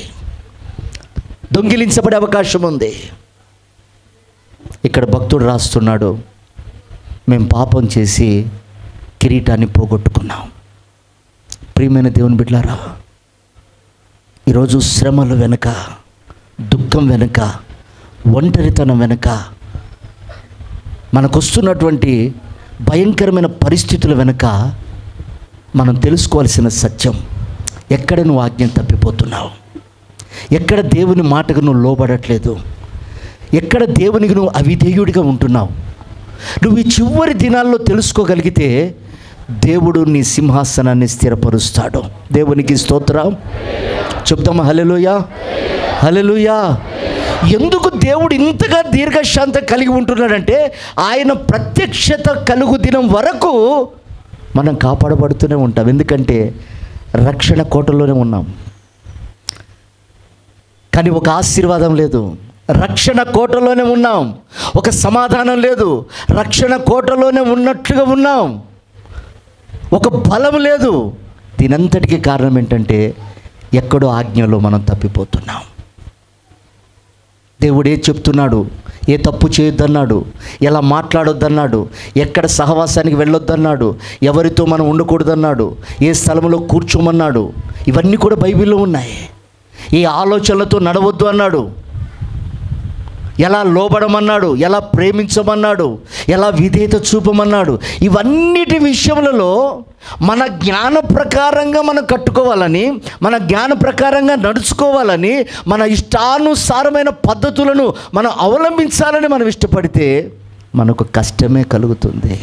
దొంగిలించబడే అవకాశం ఉంది. ఇక్కడ భక్తుడు రాస్తున్నాడు, మేము పాపం చేసి కిరీటాన్ని పోగొట్టుకున్నాం. ప్రియమైన దేవుని బిడ్డలారా, ఈరోజు శ్రమల వెనుక, దుఃఖం వెనుక, ఒంటరితనం వెనుక, మనకొస్తున్నటువంటి భయంకరమైన పరిస్థితుల వెనుక మనం తెలుసుకోవాల్సిన సత్యం, ఎక్కడ నువ్వు ఆజ్ఞ తప్పిపోతున్నావు, ఎక్కడ దేవుని మాటకు నువ్వు లోబడట్లేదు, ఎక్కడ దేవునికి నువ్వు అవిధేయుడిగా ఉంటున్నావు. నువ్వు ఈ చివరి దినాల్లో తెలుసుకోగలిగితే దేవుడు నీ సింహాసనాన్ని స్థిరపరుస్తాడు. దేవునికి స్తోత్రం చెప్తామా? హల్లెలూయా, హల్లెలూయా. ఎందుకు దేవుడు ఇంతగా దీర్ఘశాంతం కలిగి ఉంటున్నాడంటే ఆయన ప్రత్యక్షత కలుగు దినం వరకు మనం కాపాడబడుతూనే ఉంటాం. ఎందుకంటే రక్షణ కోటలోనే ఉన్నాం, కానీ ఒక ఆశీర్వాదం లేదు. రక్షణ కోటలోనే ఉన్నాం, ఒక సమాధానం లేదు. రక్షణ కోటలోనే ఉన్నట్లుగా ఉన్నాం, ఒక బలం లేదు. దీనంతటికీ కారణం ఏంటంటే ఎక్కడో ఆజ్ఞలో మనం తప్పిపోతున్నాం. దేవుడు ఏ చెప్తున్నాడు, ఏ తప్పు చేయొద్దన్నాడు, ఎలా మాట్లాడొద్దన్నాడు, ఎక్కడ సహవాసానికి వెళ్ళొద్దన్నాడు, ఎవరితో మనం ఉండకూడదన్నాడు, ఏ స్థలంలో కూర్చోమన్నాడు, ఇవన్నీ కూడా బైబిల్లో ఉన్నాయి. ఈ ఆలోచనలతో నడవద్దు అన్నాడు, ఎలా లోబడమన్నాడు, ఎలా ప్రేమించమన్నాడు, ఎలా విధేయత చూపమన్నాడు. ఇవన్నిటి విషయములలో మన జ్ఞాన ప్రకారంగా మనం కట్టుకోవాలని, మన జ్ఞాన ప్రకారంగా నడుచుకోవాలని, మన ఇష్టానుసారమైన పద్ధతులను మనం అవలంబించాలని మనం ఇష్టపడితే మనకు కష్టమే కలుగుతుంది.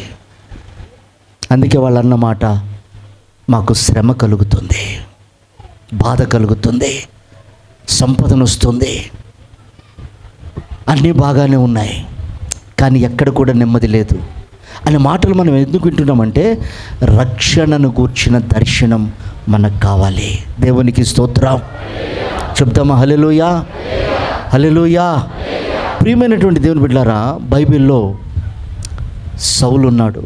అందుకే వాళ్ళు అన్నమాట, మాకు శ్రమ కలుగుతుంది, బాధ కలుగుతుంది, సంపదన వస్తుంది, అన్నీ బాగానే ఉన్నాయి, కానీ ఎక్కడ కూడా నెమ్మది లేదు అనే మాటలు మనం ఎందుకు వింటున్నామంటే రక్షణను గూర్చిన దర్శనం మనకు కావాలి. దేవునికి స్తోత్రం చెప్తామా? హల్లెలూయా, హల్లెలూయా. ప్రియమైనటువంటి దేవుని బిడ్డలారా, బైబిల్లో సౌలు ఉన్నాడు.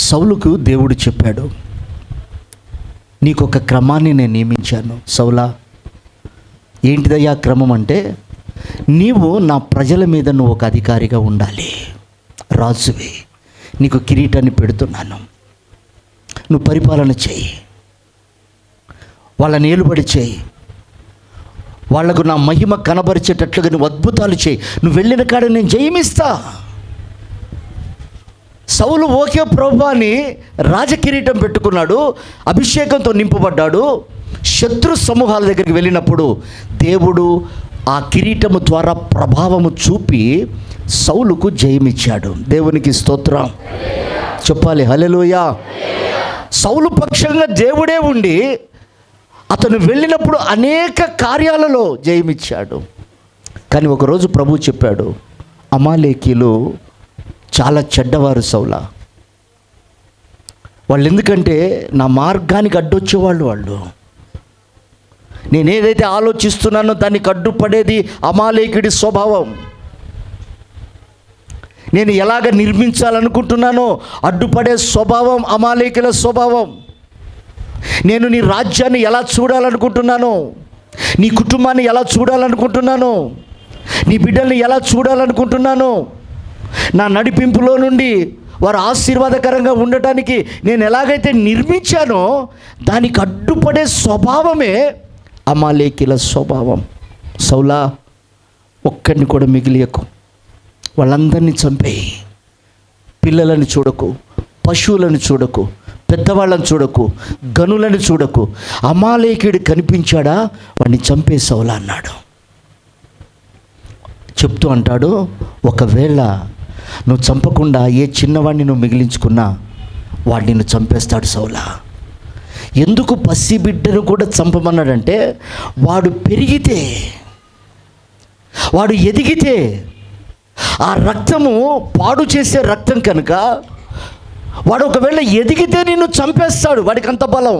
సౌలుకు దేవుడు చెప్పాడు, నీకొక క్రమాన్ని నేను నియమించాను సౌలా. ఏంటిదయ్యా క్రమం అంటే, నీవు నా ప్రజల మీద నువ్వు ఒక అధికారిగా ఉండాలి, రాజువి, నీకు కిరీటాన్ని పెడుతున్నాను, నువ్వు పరిపాలన చేయి, వాళ్ళని ఏలుబడి చేయి, వాళ్లకు నా మహిమ కనబరిచేటట్లుగా నువ్వు అద్భుతాలు చేయి, నువ్వు వెళ్ళిన కాడ నేను జయమిస్తా. సౌలు ఓకే ప్రభువా అని రాజకిరీటం పెట్టుకున్నాడు, అభిషేకంతో నింపబడ్డాడు. శత్రు సమూహాల దగ్గరికి వెళ్ళినప్పుడు దేవుడు ఆ కిరీటము ద్వారా ప్రభావము చూపి సౌలుకు జయమిచ్చాడు. దేవునికి స్తోత్రం చెప్పాలి, హల్లెలూయా. సౌలు పక్షంగా దేవుడే ఉండి అతను వెళ్ళినప్పుడు అనేక కార్యాలలో జయమిచ్చాడు. కానీ ఒకరోజు ప్రభు చెప్పాడు, అమాలేకీలు చాలా చెడ్డవారు సౌలా, వాళ్ళు ఎందుకంటే నా మార్గానికి అడ్డొచ్చేవాళ్ళు, వాళ్ళు నేనేదైతే ఆలోచిస్తున్నానో దానికి అడ్డుపడేది అమాలేకుడి స్వభావం. నేను ఎలాగ నిర్మించాలనుకుంటున్నానో అడ్డుపడే స్వభావం అమాలేకుల స్వభావం. నేను నీ రాజ్యాన్ని ఎలా చూడాలనుకుంటున్నానో, నీ కుటుంబాన్ని ఎలా చూడాలనుకుంటున్నానో, నీ బిడ్డల్ని ఎలా చూడాలనుకుంటున్నానో, నా నడిపింపులో నుండి వారు ఆశీర్వాదకరంగా ఉండటానికి నేను ఎలాగైతే నిర్మించానో దానికి అడ్డుపడే స్వభావమే అమాలేకీల స్వభావం. సౌలా, ఒక్కడిని కూడా మిగిలియకు, వాళ్ళందరినీ చంపేయి, పిల్లలను చూడకు, పశువులను చూడకు, పెద్దవాళ్ళని చూడకు, గనులను చూడకు, అమాలేకీయుడు కనిపించాడా వాడిని చంపే సౌలా అన్నాడు. చెప్తూ అంటాడు, ఒకవేళ నువ్వు చంపకుండా ఏ చిన్నవాడిని నువ్వు మిగిలించుకున్నా వాడిని నువ్వు చంపేస్తాడు సౌలా. ఎందుకు పసిబిడ్డను కూడా చంపమన్నాడంటే వాడు పెరిగితే వాడు ఎదిగితే ఆ రక్తము పాడు చేసే రక్తం కనుక వాడు ఒకవేళ ఎదిగితే నిన్ను చంపేస్తాడు. వాడికి అంత బలం,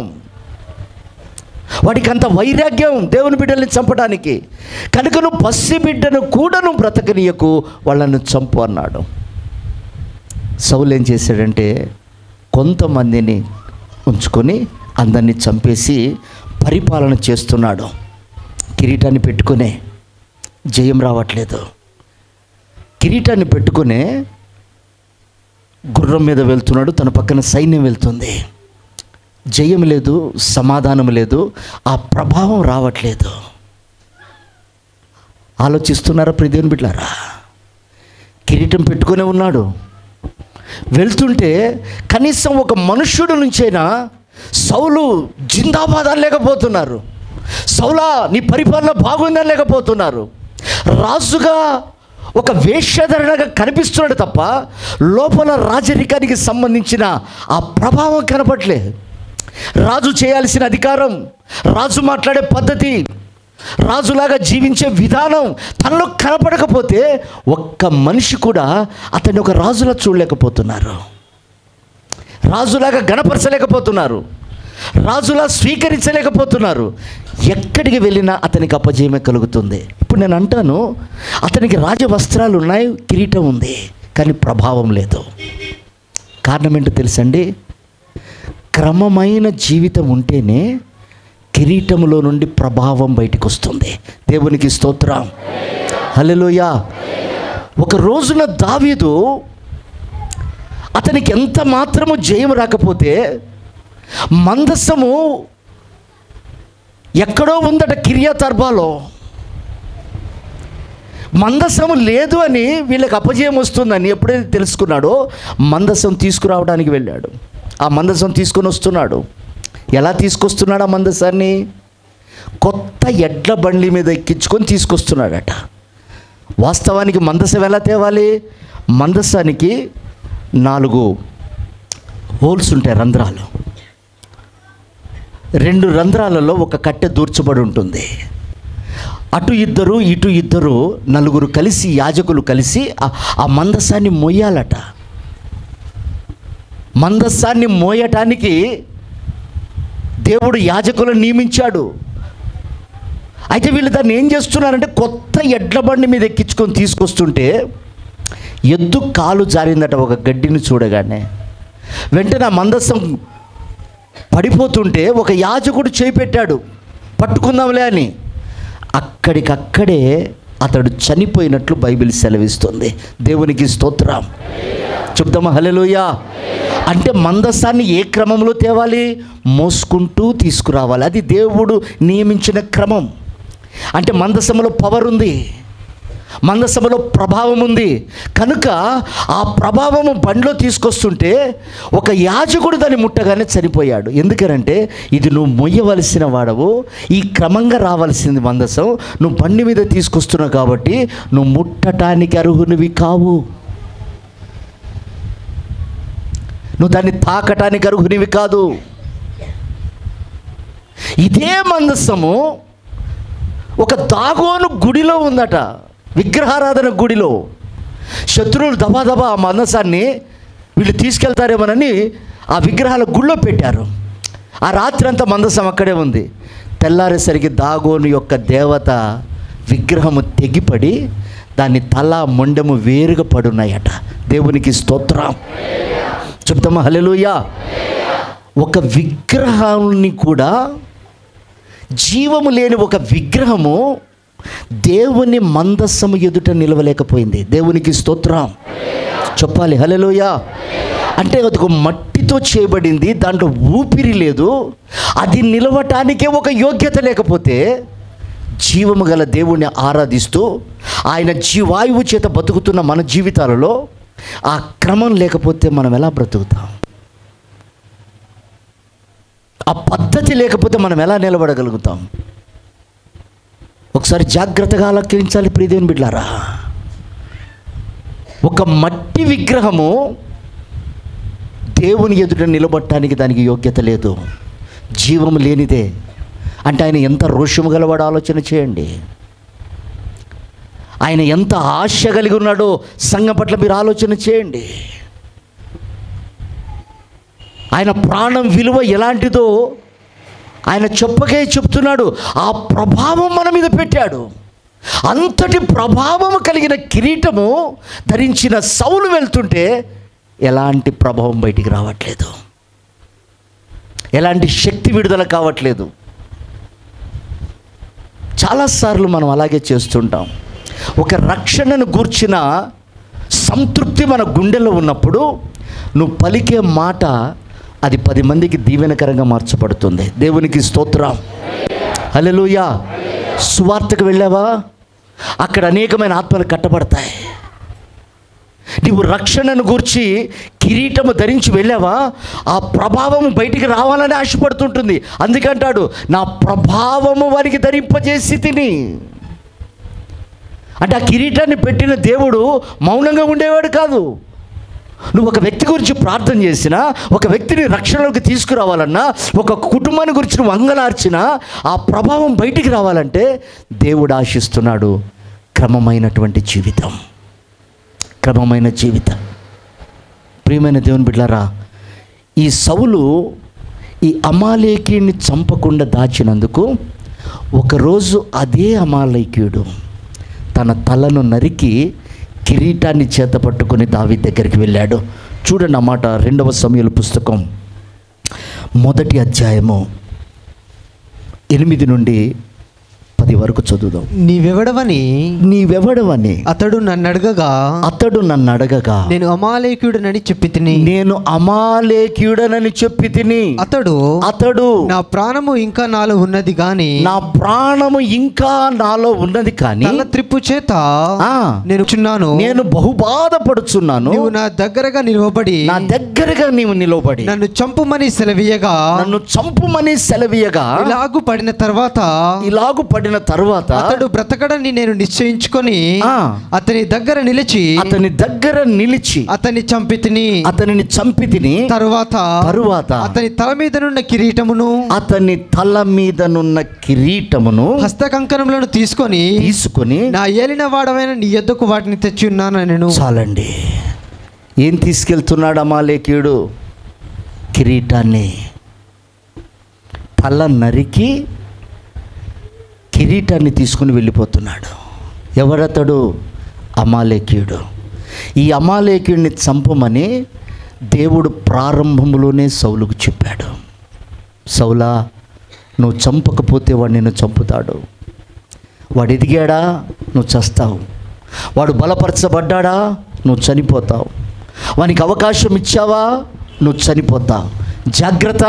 వాడికి అంత వైరాగ్యం దేవుని బిడ్డల్ని చంపడానికి. కనుక నువ్వు పసి బిడ్డను కూడా నువ్వు బ్రతకనీయకు, వాళ్ళను చంపు అన్నాడు. సౌలు ఏం చేశాడంటే కొంతమందిని ఉంచుకొని అందరినీ చంపేసి పరిపాలన చేస్తున్నాడు. కిరీటాన్ని పెట్టుకునే జయం రావట్లేదు. కిరీటాన్ని పెట్టుకునే గుర్రం మీద వెళ్తున్నాడు, తన పక్కన సైన్యం వెళ్తుంది. జయం లేదు, సమాధానం లేదు, ఆ ప్రభావం రావట్లేదు. ఆలోచిస్తున్నారా ప్రియదేవుని బిడ్డలారా? కిరీటం పెట్టుకునే ఉన్నాడు, వెళ్తుంటే కనీసం ఒక మనుష్యుడి నుంచైనా సౌలు జిందాబాద్ అనలేకపోతున్నారు. సౌలా నీ పరిపాలన బాగుందని లేకపోతున్నారు. రాజుగా ఒక వేషధరణగా కనిపిస్తున్నాడు తప్ప లోపల రాజరికానికి సంబంధించిన ఆ ప్రభావం కనపడలేదు. రాజు చేయాల్సిన అధికారం, రాజు మాట్లాడే పద్ధతి, రాజులాగా జీవించే విధానం తనలో కనపడకపోతే ఒక్క మనిషి కూడా అతన్ని ఒక రాజులా చూడలేకపోతున్నారు, రాజులాగా గణపరచలేకపోతున్నారు, రాజులా స్వీకరించలేకపోతున్నారు. ఎక్కడికి వెళ్ళినా అతనికి అపజయమే కలుగుతుంది. ఇప్పుడు నేను అంటాను, అతనికి రాజవస్త్రాలు ఉన్నాయి, కిరీటం ఉంది, కానీ ప్రభావం లేదు. కారణం ఏంటో తెలుసండి? క్రమమైన జీవితం ఉంటేనే కిరీటంలో నుండి ప్రభావం బయటికి వస్తుంది. దేవునికి స్తోత్రం, హల్లెలూయా. ఒక రోజున దావీదు అతనికి ఎంత మాత్రము జయం రాకపోతే మందసము ఎక్కడో ఉందట కిర్యత్ అర్బాలో. మందసము లేదు అని వీళ్ళకి అపజయం వస్తుందని ఎప్పుడైతే తెలుసుకున్నాడో మందసం తీసుకురావడానికి వెళ్ళాడు. ఆ మందసం తీసుకొని వస్తున్నాడు. ఎలా తీసుకొస్తున్నాడు ఆ మందసాన్ని? కొత్త ఎడ్ల బండి మీద ఎక్కించుకొని తీసుకొస్తున్నాడట. వాస్తవానికి మందసం ఎలా తేవాలి? మందసానికి 4 హోల్స్ ఉంటాయి, రంధ్రాలు. 2 రంధ్రాలలో ఒక కట్టె దూర్చబడి ఉంటుంది. అటు 2 ఇటు 2 9 కలిసి, యాజకులు కలిసి ఆ మందసాన్ని మోయాలట. మందసాన్ని మోయటానికి దేవుడు యాజకులను నియమించాడు. అయితే వీళ్ళు దాన్ని ఏం చేస్తున్నారంటే కొత్త ఎడ్ల బండి మీద ఎక్కించుకొని తీసుకొస్తుంటే ఎద్దు కాలు జారిందట ఒక గడ్డిని చూడగానే. వెంటనే ఆ మందసం పడిపోతుంటే ఒక యాజకుడు చేయి పెట్టాడు, పట్టుకుందాంలే అని. అక్కడికక్కడే అతడు చనిపోయినట్లు బైబిల్ సెలవిస్తుంది. దేవునికి స్తోత్రం, చెప్తామా హల్లెలూయా. అంటే మందసాన్ని ఏ క్రమంలో తేవాలి? మోసుకుంటూ తీసుకురావాలి. అది దేవుడు నియమించిన క్రమం. అంటే మందసములో పవర్ ఉంది, మందసములో ప్రభావం ఉంది. కనుక ఆ ప్రభావము బండిలో తీసుకొస్తుంటే ఒక యాజకుడు దాన్ని ముట్టగానే చనిపోయాడు. ఎందుకనంటే ఇది నువ్వు మొయ్యవలసిన వాడవు, ఈ క్రమంగా రావాల్సింది మందసం, నువ్వు బండి మీద తీసుకొస్తున్నావు కాబట్టి నువ్వు ముట్టడానికి అర్హునివి కావు, నువ్వు దాన్ని తాకటానికి అర్హునివి కాదు. ఇదే మందసము ఒక దాగోను గుడిలో ఉందట, విగ్రహారాధన గుడిలో. శత్రువులు దబాదబా ఆ మందసాన్ని వీళ్ళు తీసుకెళ్తారేమోనని ఆ విగ్రహాల గుళ్ళో పెట్టారు. ఆ రాత్రి అంతా మందసం అక్కడే ఉంది. తెల్లారేసరికి దాగోను యొక్క దేవత విగ్రహము తెగిపడి దాని తల మొండెము వేరుగా పడున్నాయట. దేవునికి స్తోత్రం, చెప్తామా హల్లెలూయా. ఒక విగ్రహాన్ని కూడా, జీవము లేని ఒక విగ్రహము దేవుని మందస్సము ఎదుట నిలవలేకపోయింది. దేవునికి స్తోత్రం చెప్పాలి, హల్లెలూయా. అంటే అది ఒక మట్టితో చేయబడింది, దాంట్లో ఊపిరి లేదు, అది నిలవటానికే ఒక యోగ్యత లేకపోతే జీవము గల దేవుణ్ణి ఆరాధిస్తూ ఆయన జీవాయువు చేత బతుకుతున్న మన జీవితాలలో ఆ క్రమం లేకపోతే మనం ఎలా బ్రతుకుతాం? ఆ పద్ధతి లేకపోతే మనం ఎలా నిలబడగలుగుతాం? ఒకసారి జాగ్రత్తగా ఆలకించాలి ప్రియదేవుని బిడ్డలారా. ఒక మట్టి విగ్రహము దేవుని ఎదుట నిలబడటానికి దానికి యోగ్యత లేదు, జీవం లేనిదే. అంటే ఆయన ఎంత రోషము గలవాడు ఆలోచన చేయండి. ఆయన ఎంత ఆశ కలిగి ఉన్నాడో సంఘం పట్ల మీరు ఆలోచన చేయండి. ఆయన ప్రాణం విలువ ఎలాంటిదో ఆయన చెప్పకే చెప్తున్నాడు. ఆ ప్రభావం మన మీద పెట్టాడు. అంతటి ప్రభావం కలిగిన కిరీటము ధరించిన సౌలు వెళ్తుంటే ఎలాంటి ప్రభావం బయటికి రావట్లేదు, ఎలాంటి శక్తి విడుదల కావట్లేదు. చాలాసార్లు మనం అలాగే చేస్తుంటాం. ఒక రక్షణను గూర్చిన సంతృప్తి మన గుండెలో ఉన్నప్పుడు నువ్వు పలికే మాట అది 10 మందికి దీవెనకరంగా మార్చబడుతుంది. దేవునికి స్తోత్రం, హల్లెలూయా. సువార్తకు వెళ్ళావా, అక్కడ అనేకమైన ఆత్మలు కట్టబడతాయి. నీవు రక్షణను గూర్చి కిరీటము ధరించి వెళ్ళావా, ఆ ప్రభావం బయటికి రావాలని ఆశపడుతుంటుంది. అందుకంటాడు, నా ప్రభావము వారికి ధరింపజేసి తిని. అంటే ఆ కిరీటాన్ని పెట్టిన దేవుడు మౌనంగా ఉండేవాడు కాదు. నువ్వు ఒక వ్యక్తి గురించి ప్రార్థన చేసినా, ఒక వ్యక్తిని రక్షణలోకి తీసుకురావాలన్నా, ఒక కుటుంబాన్ని గురించి నువ్వు అంగలార్చినా ఆ ప్రభావం బయటికి రావాలంటే దేవుడు ఆశిస్తున్నాడు క్రమమైనటువంటి జీవితం, క్రమమైన జీవితం. ప్రియమైన దేవుని బిడ్డలారా, ఈ సౌలు ఈ అమాలేకీయుని చంపకుండా దాచినందుకు ఒకరోజు అదే అమాలేకీయుడు తన తలను నరికి కిరీటాన్ని చేత పట్టుకొని దావీదు దగ్గరికి వెళ్ళాడు. చూడండి ఆ మాట 2వ సమూయేలు పుస్తకం 1వ అధ్యాయము 8 నుండి 10 వరకు చదువుదాం. నీవెవడవని అతడు నన్ను అడగగా నేను అమాలేకీయుడనని చెప్పి తిని అతడు నా ప్రాణము ఇంకా నాలో ఉన్నది కానీ తల త్రిప్పు చేత నేను బహు బాధపడుచున్నాను. నువ్వు నా దగ్గరగా నిలవబడి నన్ను చంపుమని సెలవీయగా ఇలాగు పడిన తర్వాత అతడు బ్రతకడని నేను నిశ్చయించుకొని అతని దగ్గర నిలిచి అతన్ని చంపి తిని తరువాత అతని తల మీదనున్న కిరీటమును హస్తకంకణములను తీసుకొని నా ఏలిన వాడమైన నీ యొద్దకు వాటిని తెచ్చి ఉన్నాను నేను. చాలండి. ఏం తీసుకెళ్తున్నాడు అమాలేకీయుడు? కిరీటాన్ని. తల నరికి కిరీటాన్ని తీసుకుని వెళ్ళిపోతున్నాడు. ఎవరతడు? అమాలేకీయుడు. ఈ అమాలేకీయుడిని చంపమని దేవుడు ప్రారంభంలోనే సౌలుకు చెప్పాడు. సౌలా, నువ్వు చంపకపోతే వాడు నిన్ను చంపుతాడు. వాడు ఎదిగాడా, నువ్వు చస్తావు. వాడు బలపరచబడ్డాడా, నువ్వు చనిపోతావు. వానికి అవకాశం ఇచ్చావా, నువ్వు చనిపోతావు. జాగ్రత్త,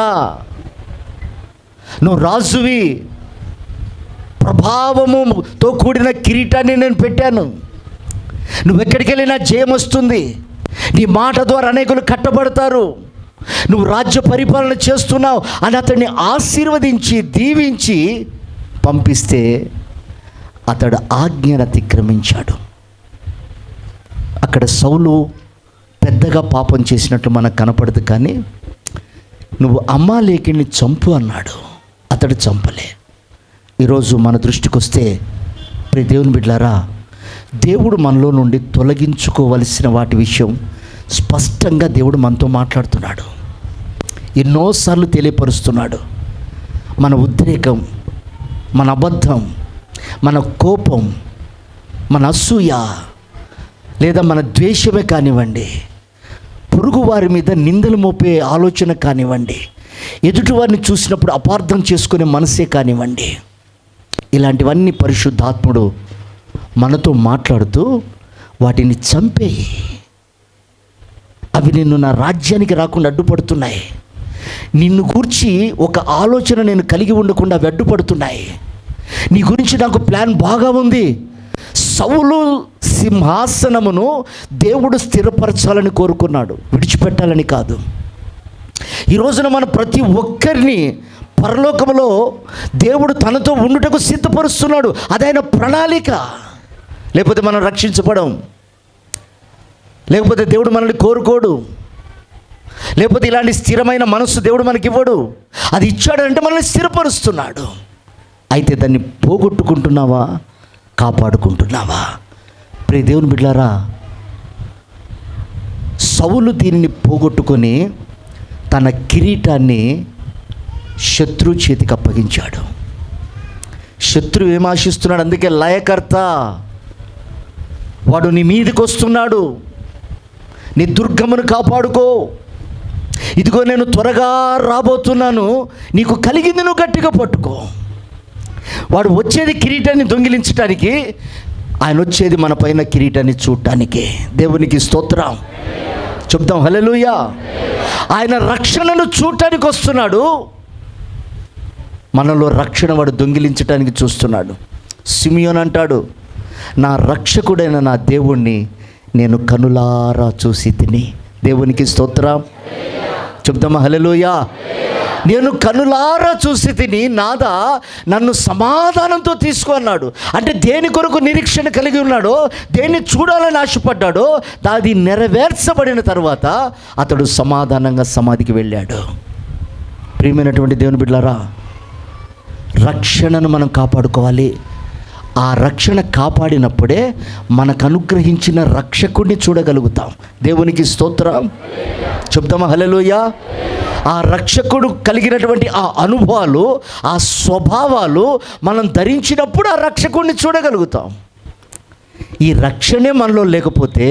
నువ్వు రాజువి. ప్రభావముతో కూడిన కిరీటాన్ని నేను పెట్టాను. నువ్వెక్కడికి వెళ్ళినా జయం వస్తుంది. నీ మాట ద్వారా అనేకులు కట్టబడతారు. నువ్వు రాజ్య పరిపాలన చేస్తున్నావు అని అతన్ని ఆశీర్వదించి దీవించి పంపిస్తే అతడు ఆజ్ఞను అతిక్రమించాడు. అక్కడ సౌలు పెద్దగా పాపం చేసినట్లు మనకు కనపడదు, కానీ నువ్వు అమాలేకీయుని చంపు అన్నాడు. అతడు చంపలే. ఈరోజు మన దృష్టికి వస్తే ప్రియ దేవుని బిడ్డలారా, దేవుడు మనలో నుండి తొలగించుకోవలసిన వాటి విషయం స్పష్టంగా దేవుడు మనతో మాట్లాడుతున్నాడు. ఎన్నోసార్లు తెలియపరుస్తున్నాడు. మన ఉద్రేకం, మన అబద్ధం, మన కోపం, మన అసూయ, లేదా మన ద్వేషమే కానివ్వండి, పొరుగు వారి మీద నిందలు మోపే ఆలోచన కానివ్వండి, ఎదుటివారిని చూసినప్పుడు అపార్థం చేసుకునే మనసే కానివ్వండి, ఇలాంటివన్నీ పరిశుద్ధాత్ముడు మనతో మాట్లాడుతూ వాటిని చంపేయి. అవి నిన్ను నా రాజ్యానికి రాకుండా అడ్డుపడుతున్నాయి. నిన్ను గురించి ఒక ఆలోచన నేను కలిగి ఉండకుండా అవి అడ్డుపడుతున్నాయి. నీ గురించి నాకు ప్లాన్ బాగా ఉంది. సౌలు సింహాసనమును దేవుడు స్థిరపరచాలని కోరుకున్నాడు, విడిచిపెట్టాలని కాదు. ఈ రోజున మన ప్రతి ఒక్కరిని పరలోకములో దేవుడు తనతో ఉండుటకు సిద్ధపరుస్తున్నాడు. అదైన ప్రణాళిక. లేకపోతే మనం రక్షించబడం, లేకపోతే దేవుడు మనల్ని కోరుకోడు, లేకపోతే ఇలాంటి స్థిరమైన మనస్సు దేవుడు మనకి ఇవ్వడు. అది ఇచ్చాడంటే మనల్ని స్థిరపరుస్తున్నాడు. అయితే దాన్ని పోగొట్టుకుంటున్నావా, కాపాడుకుంటున్నావా? ప్రియ దేవుని బిడ్డలారా, సౌలు దీనిని పోగొట్టుకొని తన కిరీటాన్ని శత్రువు చేతికి అప్పగించాడు. శత్రువు ఏం ఆశిస్తున్నాడు? అందుకే లయకర్త, వాడు నీ మీదకి వస్తున్నాడు, నీ దుర్గమును కాపాడుకో, ఇదిగో నేను త్వరగా రాబోతున్నాను, నీకు కలిగింది నువ్వు గట్టిగా పట్టుకో. వాడు వచ్చేది కిరీటాన్ని దొంగిలించడానికి, ఆయన వచ్చేది మన పైన కిరీటాన్ని చూడటానికి. దేవునికి స్తోత్రం చెప్దాం, హల్లెలూయా. ఆయన రక్షణను చూడటానికి వస్తున్నాడు, మనలో రక్షణ వాడు దొంగిలించడానికి చూస్తున్నాడు. సిమియోన్ అంటాడు, నా రక్షకుడైన నా దేవుణ్ణి నేను కనులారా చూసి తిని. దేవునికి స్తోత్రం చెప్దామా, హల్లెలూయా. నేను కనులారా చూసి తిని, నాదా నన్ను సమాధానంతో తీసుకో అన్నాడు. అంటే దేని కొరకు నిరీక్షణ కలిగి ఉన్నాడో, దేన్ని చూడాలని ఆశపడ్డాడో, అది నెరవేర్చబడిన తర్వాత అతడు సమాధానంగా సమాధికి వెళ్ళాడు. ప్రియమైనటువంటి దేవుని బిడ్డలారా, రక్షణను మనం కాపాడుకోవాలి. ఆ రక్షణ కాపాడినప్పుడే మనకు అనుగ్రహించిన రక్షకుడిని చూడగలుగుతాం. దేవునికి స్తోత్రం చెప్తామా, హల్లెలూయా. ఆ రక్షకుడు కలిగినటువంటి ఆ అనుభవాలు, ఆ స్వభావాలు మనం ధరించినప్పుడు ఆ రక్షకుడిని చూడగలుగుతాం. ఈ రక్షణే మనలో లేకపోతే,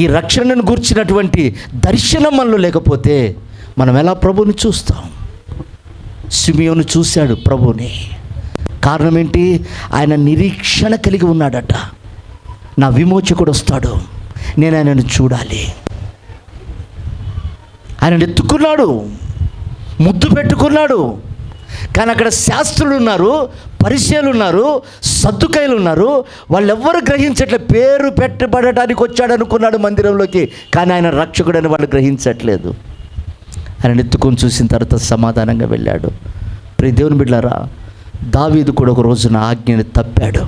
ఈ రక్షణను గూర్చినటువంటి దర్శనం మనలో లేకపోతే మనం ఎలా ప్రభువుని చూస్తాం? సిమియోను చూశాడు ప్రభువుని. కారణం ఏంటి? ఆయన నిరీక్షణ కలిగి ఉన్నాడట. నా విమోచకుడు వస్తాడు, నేను ఆయనను చూడాలి. ఆయన ఎత్తుకున్నాడు, ముద్దు పెట్టుకున్నాడు. కానీ అక్కడ శాస్త్రులు ఉన్నారు, పరిచయాలు ఉన్నారు, సద్దుకాయలు ఉన్నారు. వాళ్ళెవ్వరు గ్రహించట్లేదు. పేరు పెట్టబడటానికి వచ్చాడు అనుకున్నాడు మందిరంలోకి, కానీ ఆయన రక్షకుడని వాళ్ళు గ్రహించట్లేదు. ఆయన ఎత్తుకొని చూసిన తర్వాత సమాధానంగా వెళ్ళాడు. ప్రియ దేవుని బిడ్డలారా, దావీదు కూడా ఒక రోజున ఆజ్ఞని తప్పాడు.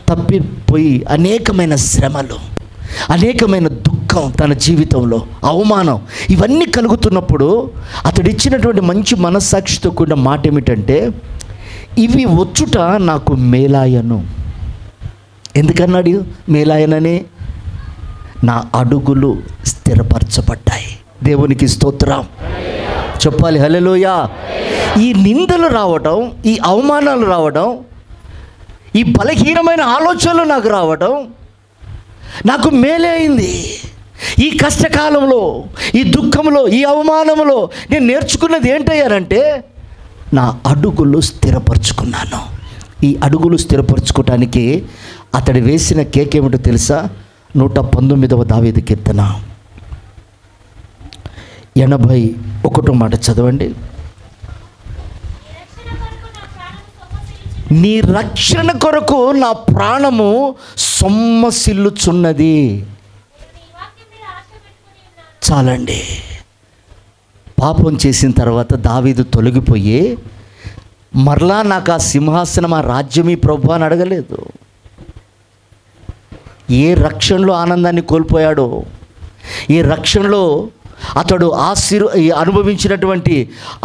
తప్పిపోయి అనేకమైన శ్రమలు, అనేకమైన దుఃఖం, తన జీవితంలో అవమానం, ఇవన్నీ కలుగుతున్నప్పుడు అతడు ఇచ్చినటువంటి మంచి మనస్సాక్షితో కూడిన మాట ఏమిటంటే, ఇవి వచ్చుట నాకు మేలాయను. ఎందుకన్నాడు మేలాయనని? నా అడుగులు స్థిరపరచబడ్డాయి. దేవునికి స్తోత్రం చెప్పాలి, హల్లెలూయా. ఈ నిందలు రావడం, ఈ అవమానాలు రావడం, ఈ బలహీనమైన ఆలోచనలు నాకు రావడం నాకు మేలే అయింది. ఈ కష్టకాలంలో, ఈ దుఃఖంలో, ఈ అవమానంలో నేను నేర్చుకున్నది ఏంటయ్యారంటే, నా అడుగులు స్థిరపరచుకున్నాను. ఈ అడుగులు స్థిరపరచుకోవటానికి అతడు వేసిన కేక్ ఏమిటో తెలుసా? 119వ దావీదు కీర్తన 81వ మాట చదవండి. నీ రక్షణ కొరకు నా ప్రాణము సొమ్మసిల్లుచున్నది. చాలండి. పాపం చేసిన తర్వాత దావీదు తొలగిపోయి మరలా నాకు ఆ సింహాసనం, ఆ రాజ్యమీ ప్రభు అని అడగలేదు. ఏ రక్షణలో ఆనందాన్ని కోల్పోయాడో, ఈ రక్షణలో అతడు అనుభవించినటువంటి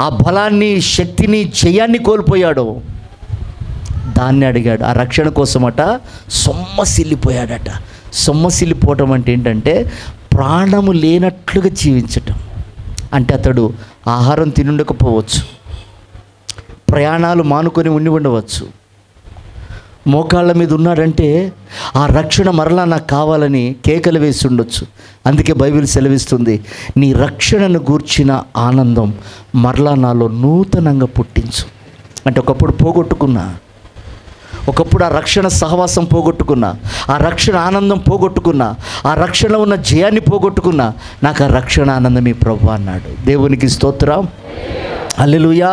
ఆ బలాన్ని, శక్తిని, జయాన్ని కోల్పోయాడో దాన్ని అడిగాడు. ఆ రక్షణ కోసమట సొమ్మసిల్లిపోయాడట. సొమ్మసిల్లిపోవటం అంటే ఏంటంటే ప్రాణము లేనట్లుగా జీవించటం. అంటే అతడు ఆహారం తినుండకపోవచ్చు, ప్రయాణాలు మానుకొని ఉండి ఉండవచ్చు, మోకాళ్ళ మీద ఉన్నాడంటే ఆ రక్షణ మరలా నాకు కావాలని కేకలు వేసి ఉండొచ్చు. అందుకే బైబిల్ సెలవిస్తుంది, నీ రక్షణను గూర్చిన ఆనందం మరలా నాలో నూతనంగా పుట్టించు. అంటే ఒకప్పుడు పోగొట్టుకున్నా, ఒకప్పుడు ఆ రక్షణ సహవాసం పోగొట్టుకున్నా, ఆ రక్షణ ఆనందం పోగొట్టుకున్నా, ఆ రక్షణలో ఉన్న జయాన్ని పోగొట్టుకున్నా, నాకు ఆ రక్షణ ఆనందం ఈ ప్రభువా అన్నాడు. దేవునికి స్తోత్రం, హల్లెలూయా.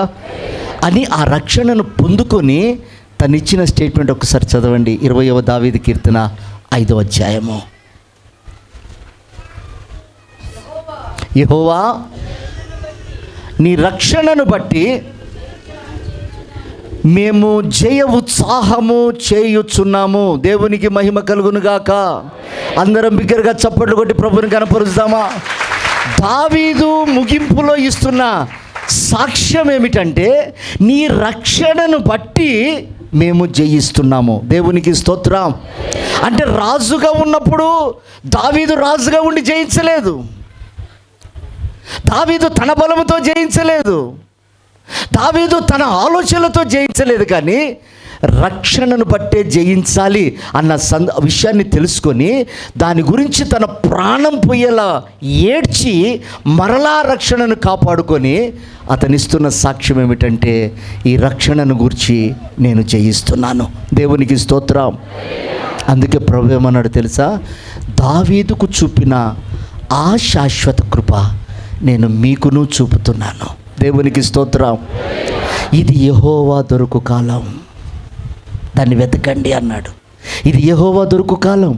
అని ఆ రక్షణను పొందుకొని తను ఇచ్చిన స్టేట్మెంట్ ఒకసారి చదవండి. 20వ దావీదు కీర్తన 5వ అధ్యాయము. యెహోవా నీ రక్షణను బట్టి మేము జయ ఉత్సాహము చేయుచున్నాము. దేవునికి మహిమ కలుగునుగాక. అందరం బిగ్గరగా చప్పట్లు కొట్టి ప్రభుని కనపరుస్తామా? దావీదు ముగింపులో ఇస్తున్న సాక్ష్యం ఏమిటంటే, నీ రక్షణను బట్టి మేము జయిస్తున్నాము. దేవునికి స్తోత్రం. అంటే రాజుగా ఉన్నప్పుడు దావీదు రాజుగా ఉండి జయించలేదు. దావీదు తన బలముతో జయించలేదు. దావీదు తన ఆలోచనలతో జయించలేదు. కానీ రక్షణను బట్టే జయించాలి అన్న విషయాన్ని తెలుసుకొని దాని గురించి తన ప్రాణం పోయేలా ఏడ్చి మరలా రక్షణను కాపాడుకొని అతనిస్తున్న సాక్ష్యం ఏమిటంటే, ఈ రక్షణను గురించి నేను జయిస్తున్నాను. దేవునికి స్తోత్రం. అందుకే ప్రభు ఏమన్నాడు తెలుసా? దావీదుకు చూపిన ఆ శాశ్వత కృప నేను మీకును చూపుతున్నాను. దేవునికి స్తోత్రం. ఇది యెహోవా దొరుకు కాలం, దాన్ని వెతకండి అన్నాడు. ఇది యెహోవా దొరుకు కాలం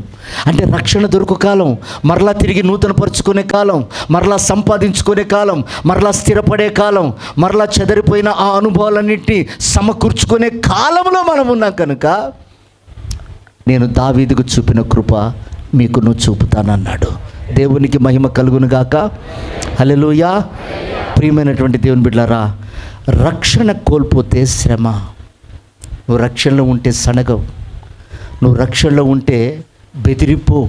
అంటే రక్షణ దొరుకు కాలం, మరలా తిరిగి నూతనపరుచుకునే కాలం, మరలా సంపాదించుకునే కాలం, మరలా స్థిరపడే కాలం, మరలా చెదరిపోయిన ఆ అనుభవాలన్నింటినీ సమకూర్చుకునే కాలంలో మనం ఉన్నాం. కనుక నేను దావీదుకు చూపిన కృప మీకును చూపుతానన్నాడు. దేవునికి మహిమ కలుగును గాక. హల్లెలూయా. ప్రియమైనటువంటి దేవుని బిడ్డలారా, రక్షణ కోల్పోతే శ్రమ. నువ్వు రక్షణలో ఉంటే సనగవు, నువ్వు రక్షణలో ఉంటే బెదిరిపో,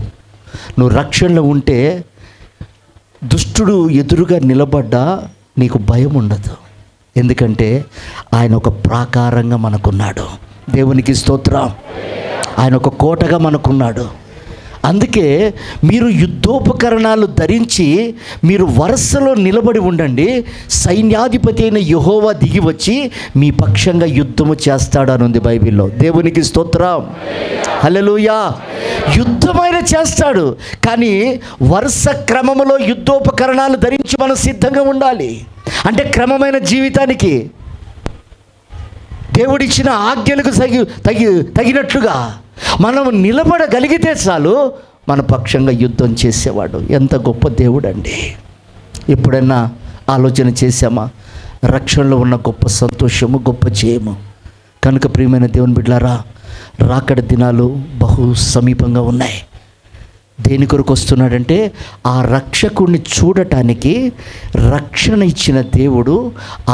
నువ్వు రక్షణలో ఉంటే దుష్టుడు ఎదురుగా నిలబడ్డా నీకు భయం ఉండదు. ఎందుకంటే ఆయన ఒక ప్రాకారంగా మనకున్నాడు. దేవునికి స్తోత్రం. ఆయన ఒక కోటగా మనకున్నాడు. అందుకే మీరు యుద్ధోపకరణాలు ధరించి మీరు వరుసలో నిలబడి ఉండండి. సైన్యాధిపతి అయిన యెహోవా దిగి వచ్చి మీ పక్షంగా యుద్ధము చేస్తాడు అని ఉంది బైబిల్లో. దేవునికి స్తోత్రం. హల్లెలూయా. యుద్ధమైన చేస్తాడు, కానీ వరుస క్రమములో యుద్ధోపకరణాలు ధరించి మనం సిద్ధంగా ఉండాలి. అంటే క్రమమైన జీవితానికి దేవుడిచ్చిన ఆజ్ఞలకు తగినట్లుగా మనం నిలబడగలిగితే చాలు, మన పక్షంగా యుద్ధం చేసేవాడు. ఎంత గొప్ప దేవుడు అండి. ఎప్పుడైనా ఆలోచన చేశామా రక్షణలో ఉన్న గొప్ప సంతోషము, గొప్ప జయము? కనుక ప్రియమైన దేవుని బిడ్డలారా, రాకడ దినాలు బహు సమీపంగా ఉన్నాయి. దేని కొరకు వస్తున్నాడంటే ఆ రక్షకుడిని చూడటానికి. రక్షణ ఇచ్చిన దేవుడు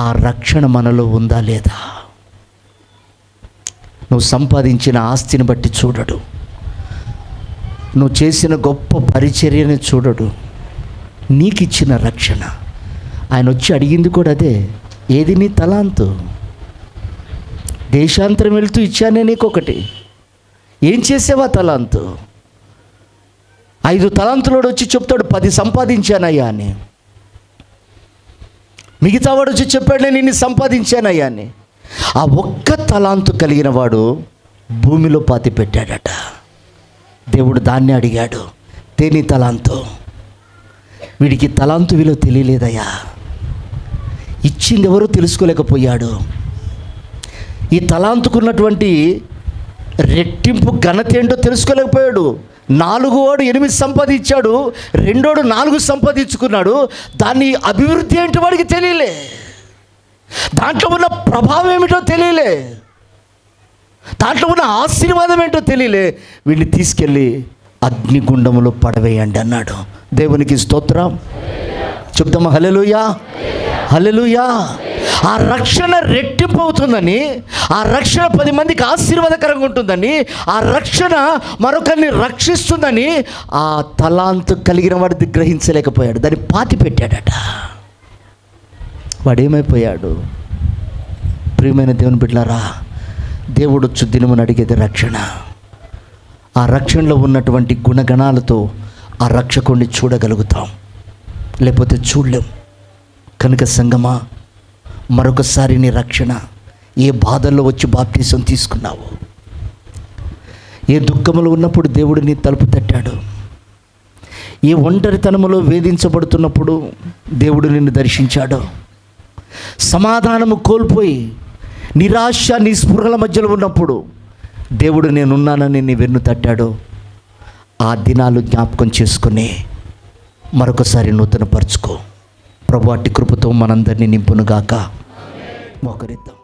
ఆ రక్షణ మనలో ఉందా లేదా? నువ్వు సంపాదించిన ఆస్తిని బట్టి చూడడు, నువ్వు చేసిన గొప్ప పరిచర్యని చూడడు, నీకు ఇచ్చిన రక్షణ. ఆయన వచ్చి అడిగింది కూడా అదే, ఏది నీ తలాంతు? దేశాంతరం వెళుతూ ఇచ్చానే నీకొకటి, ఏం చేసావా తలాంతు? 5 తలాంతులోడు వచ్చి చెప్తాడు 10 సంపాదించానయ్యా అని. మిగతా వాడు వచ్చి చెప్పాడు నేను ఇన్ని సంపాదించానయ్యా అని. ఆ ఒక్క తలాంతు కలిగిన వాడు భూమిలో పాతి పెట్టాడట. దేవుడు దాన్ని అడిగాడు, దేని తలాంతు? వీడికి తలాంతు విలువ తెలియలేదయ్యా. ఇచ్చింది ఎవరో తెలుసుకోలేకపోయాడు. ఈ తలాంతుకున్నటువంటి రెట్టింపు ఘనత ఏంటో తెలుసుకోలేకపోయాడు. 4 వాడు 8 సంపాదించాడు, 2 4 సంపాదించుకున్నాడు. దాన్ని అభివృద్ధి ఏంటో వాడికి తెలియలే, దాంట్లో ఉన్న ప్రభావం ఏమిటో తెలియలే, దాంట్లో ఉన్న ఆశీర్వాదం ఏంటో తెలియలే. వీడిని తీసుకెళ్ళి అగ్నిగుండములో పడవేయండి అన్నాడు. దేవునికి స్తోత్రం. చెప్తామా హల్లెలూయా, హల్లెలూయా. ఆ రక్షణ రెట్టింపు అవుతుందని, ఆ రక్షణ 10 మందికి ఆశీర్వాదకరంగా ఉంటుందని, ఆ రక్షణ మరొకరిని రక్షిస్తుందని ఆ తలాంతు కలిగిన వాడిని గ్రహించలేకపోయాడు. దాన్ని పాతి పెట్టాడట. వాడేమైపోయాడు? ప్రియమైన దేవుని బిడ్డలారా, దేవుడు వచ్చు దినమును అడిగేది రక్షణ. ఆ రక్షణలో ఉన్నటువంటి గుణగణాలతో ఆ రక్షకుడిని చూడగలుగుతాం, లేకపోతే చూడలేం. కనుక సంగమా, మరొకసారి నీ రక్షణ, ఏ బాధల్లో వచ్చి బాప్తీసం తీసుకున్నావు, ఏ దుఃఖములో ఉన్నప్పుడు దేవుడు నీ తలుపు తట్టాడు, ఏ ఒంటరితనములో వేధించబడుతున్నప్పుడు దేవుడు నిన్ను దర్శించాడు, సమాధానము కోల్పోయి నిరాశ నిస్పృహల మధ్యలో ఉన్నప్పుడు దేవుడు నేనున్నానని నీ వెన్ను తట్టాడు. ఆ దినాలు జ్ఞాపకం చేసుకుని మరొకసారి నూతనపరుచుకో. ప్రభు అట్టి కృపతో మనందరినీ నింపునుగాక. మోకరిద్దాం.